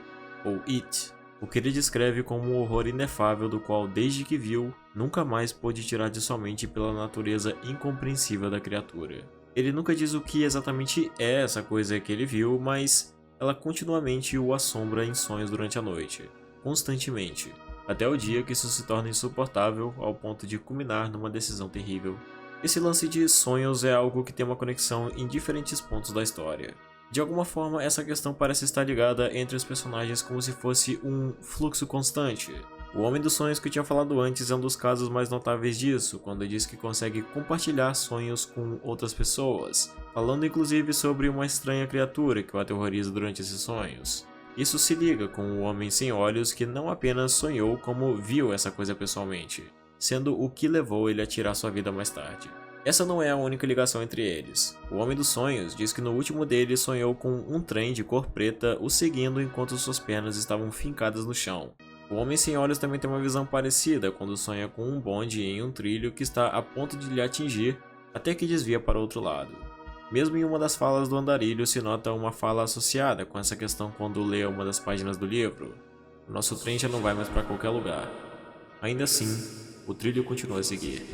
ou it, o que ele descreve como um horror inefável do qual desde que viu, nunca mais pôde tirar de sua mente pela natureza incompreensível da criatura. Ele nunca diz o que exatamente é essa coisa que ele viu, mas ela continuamente o assombra em sonhos durante a noite, constantemente, até o dia que isso se torna insuportável ao ponto de culminar numa decisão terrível. Esse lance de sonhos é algo que tem uma conexão em diferentes pontos da história. De alguma forma, essa questão parece estar ligada entre os personagens como se fosse um fluxo constante. O Homem dos Sonhos que eu tinha falado antes é um dos casos mais notáveis disso, quando diz que consegue compartilhar sonhos com outras pessoas, falando inclusive sobre uma estranha criatura que o aterroriza durante esses sonhos. Isso se liga com o Homem Sem Olhos que não apenas sonhou como viu essa coisa pessoalmente, sendo o que levou ele a tirar sua vida mais tarde. Essa não é a única ligação entre eles. O Homem dos Sonhos diz que no último dele sonhou com um trem de cor preta o seguindo enquanto suas pernas estavam fincadas no chão. O Homem Sem Olhos também tem uma visão parecida quando sonha com um bonde em um trilho que está a ponto de lhe atingir até que desvia para o outro lado. Mesmo em uma das falas do andarilho se nota uma fala associada com essa questão quando lê uma das páginas do livro. O nosso trem já não vai mais para qualquer lugar. Ainda assim, o trilho continua a seguir.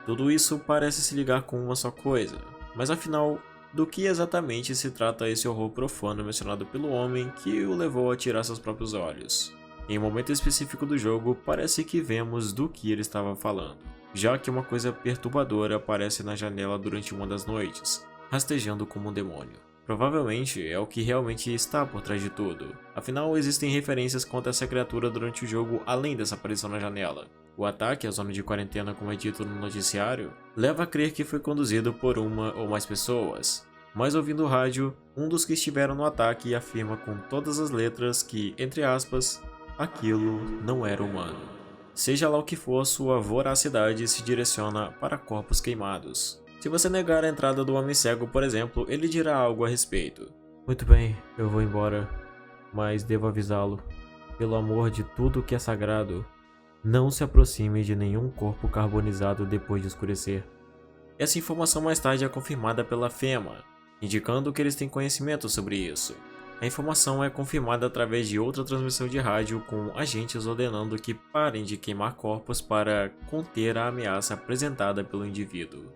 Tudo isso parece se ligar com uma só coisa, mas afinal, do que exatamente se trata esse horror profano mencionado pelo homem que o levou a tirar seus próprios olhos? Em um momento específico do jogo, parece que vemos do que ele estava falando, já que uma coisa perturbadora aparece na janela durante uma das noites, rastejando como um demônio. Provavelmente é o que realmente está por trás de tudo, afinal existem referências contra essa criatura durante o jogo além dessa aparição na janela. O ataque à zona de quarentena, como é dito no noticiário, leva a crer que foi conduzido por uma ou mais pessoas. Mas ouvindo o rádio, um dos que estiveram no ataque afirma com todas as letras que, entre aspas, aquilo não era humano. Seja lá o que for, sua voracidade se direciona para corpos queimados. Se você negar a entrada do Homem Cego, por exemplo, ele dirá algo a respeito. Muito bem, eu vou embora, mas devo avisá-lo. Pelo amor de tudo que é sagrado, não se aproxime de nenhum corpo carbonizado depois de escurecer. Essa informação mais tarde é confirmada pela FEMA, indicando que eles têm conhecimento sobre isso. A informação é confirmada através de outra transmissão de rádio com agentes ordenando que parem de queimar corpos para conter a ameaça apresentada pelo indivíduo.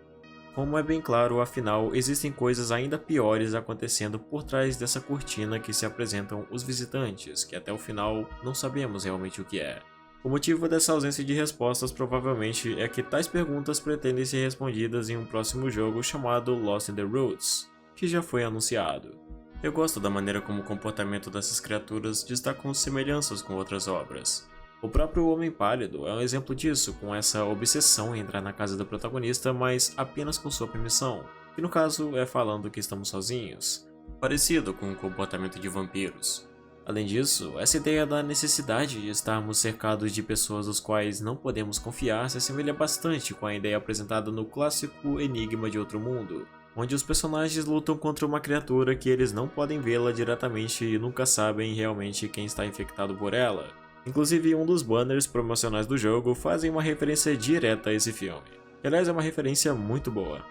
Como é bem claro, afinal, existem coisas ainda piores acontecendo por trás dessa cortina que se apresentam os visitantes, que até o final não sabemos realmente o que é. O motivo dessa ausência de respostas provavelmente é que tais perguntas pretendem ser respondidas em um próximo jogo chamado Lost in the Roots, que já foi anunciado. Eu gosto da maneira como o comportamento dessas criaturas destacam semelhanças com outras obras. O próprio Homem Pálido é um exemplo disso, com essa obsessão em entrar na casa do protagonista, mas apenas com sua permissão, que no caso é falando que estamos sozinhos, parecido com o comportamento de vampiros. Além disso, essa ideia da necessidade de estarmos cercados de pessoas dos quais não podemos confiar se assemelha bastante com a ideia apresentada no clássico Enigma de Outro Mundo, onde os personagens lutam contra uma criatura que eles não podem vê-la diretamente e nunca sabem realmente quem está infectado por ela. Inclusive, um dos banners promocionais do jogo fazem uma referência direta a esse filme, que aliás é uma referência muito boa.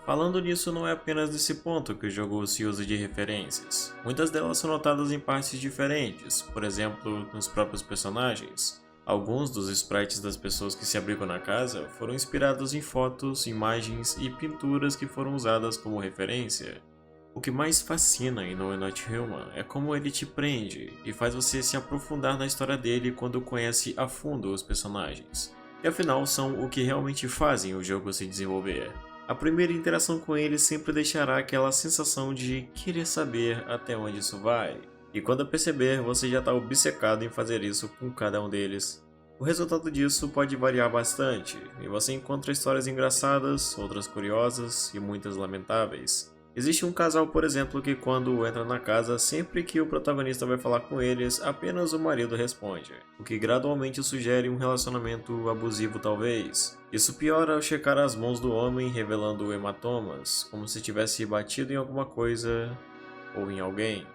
Falando nisso, não é apenas nesse ponto que o jogo se usa de referências. Muitas delas são notadas em partes diferentes, por exemplo, nos próprios personagens. Alguns dos sprites das pessoas que se abrigam na casa foram inspirados em fotos, imagens e pinturas que foram usadas como referência. O que mais fascina em No We're Not Human é como ele te prende e faz você se aprofundar na história dele quando conhece a fundo os personagens. E afinal são o que realmente fazem o jogo se desenvolver. A primeira interação com ele sempre deixará aquela sensação de querer saber até onde isso vai. E quando perceber, você já está obcecado em fazer isso com cada um deles. O resultado disso pode variar bastante, e você encontra histórias engraçadas, outras curiosas e muitas lamentáveis. Existe um casal, por exemplo, que quando entra na casa, sempre que o protagonista vai falar com eles, apenas o marido responde, o que gradualmente sugere um relacionamento abusivo talvez. Isso piora ao checar as mãos do homem revelando hematomas, como se tivesse batido em alguma coisa ou em alguém.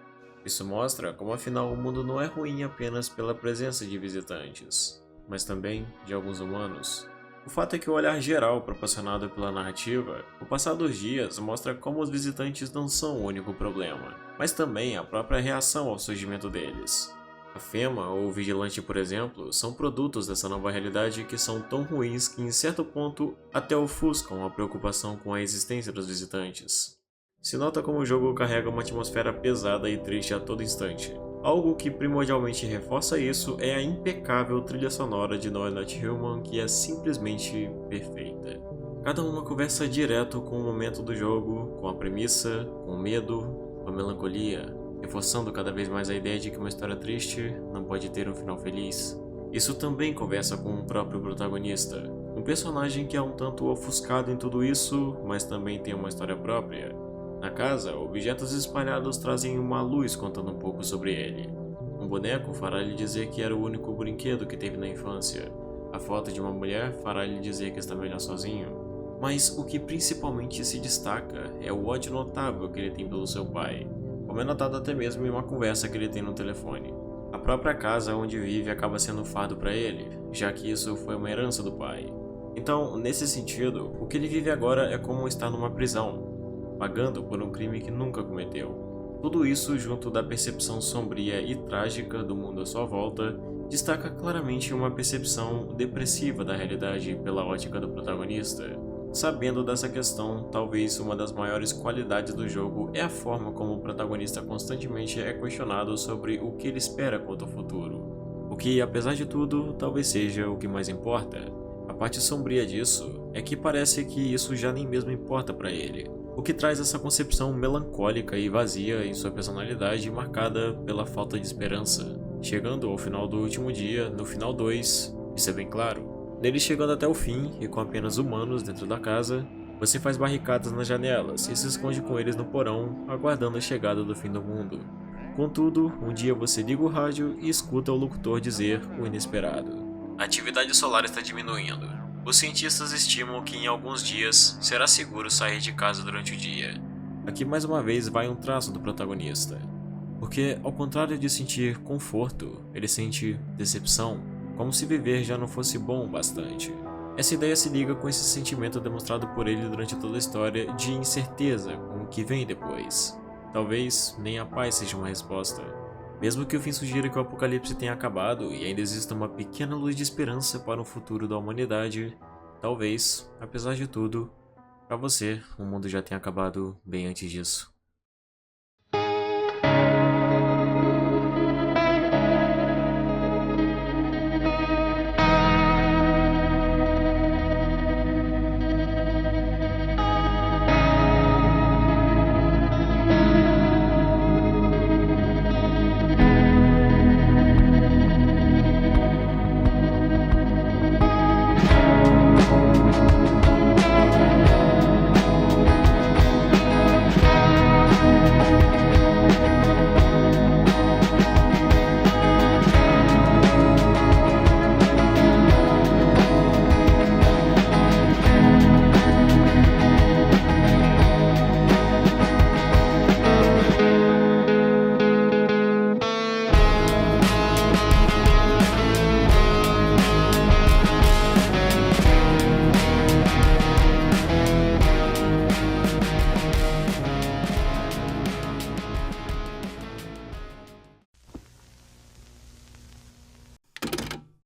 Isso mostra como afinal o mundo não é ruim apenas pela presença de visitantes, mas também de alguns humanos. O fato é que o olhar geral proporcionado pela narrativa, o passar dos dias mostra como os visitantes não são o único problema, mas também a própria reação ao surgimento deles. A Fema ou o Vigilante, por exemplo, são produtos dessa nova realidade que são tão ruins que em certo ponto até ofuscam a preocupação com a existência dos visitantes. Se nota como o jogo carrega uma atmosfera pesada e triste a todo instante. Algo que primordialmente reforça isso é a impecável trilha sonora de No We're Not Human, que é simplesmente perfeita. Cada uma conversa direto com o momento do jogo, com a premissa, com o medo, com a melancolia, reforçando cada vez mais a ideia de que uma história triste não pode ter um final feliz. Isso também conversa com o próprio protagonista, um personagem que é um tanto ofuscado em tudo isso, mas também tem uma história própria. Na casa, objetos espalhados trazem uma luz contando um pouco sobre ele. Um boneco fará lhe dizer que era o único brinquedo que teve na infância. A foto de uma mulher fará lhe dizer que está melhor sozinho. Mas o que principalmente se destaca é o ódio notável que ele tem pelo seu pai, como é notado até mesmo em uma conversa que ele tem no telefone. A própria casa onde vive acaba sendo um fardo para ele, já que isso foi uma herança do pai. Então, nesse sentido, o que ele vive agora é como estar numa prisão, pagando por um crime que nunca cometeu. Tudo isso, junto da percepção sombria e trágica do mundo à sua volta, destaca claramente uma percepção depressiva da realidade pela ótica do protagonista. Sabendo dessa questão, talvez uma das maiores qualidades do jogo é a forma como o protagonista constantemente é questionado sobre o que ele espera quanto ao futuro. O que, apesar de tudo, talvez seja o que mais importa. A parte sombria disso é que parece que isso já nem mesmo importa para ele. O que traz essa concepção melancólica e vazia em sua personalidade marcada pela falta de esperança. Chegando ao final do último dia, no final 2, isso é bem claro. Nele chegando até o fim, e com apenas humanos dentro da casa, você faz barricadas nas janelas e se esconde com eles no porão, aguardando a chegada do fim do mundo. Contudo, um dia você liga o rádio e escuta o locutor dizer o inesperado. A atividade solar está diminuindo. Os cientistas estimam que em alguns dias será seguro sair de casa durante o dia. Aqui mais uma vez vai um traço do protagonista. Porque, ao contrário de sentir conforto, ele sente decepção, como se viver já não fosse bom o bastante. Essa ideia se liga com esse sentimento demonstrado por ele durante toda a história de incerteza com o que vem depois. Talvez nem a paz seja uma resposta. Mesmo que o fim sugira que o apocalipse tenha acabado e ainda exista uma pequena luz de esperança para o futuro da humanidade, talvez, apesar de tudo, para você, o mundo já tenha acabado bem antes disso.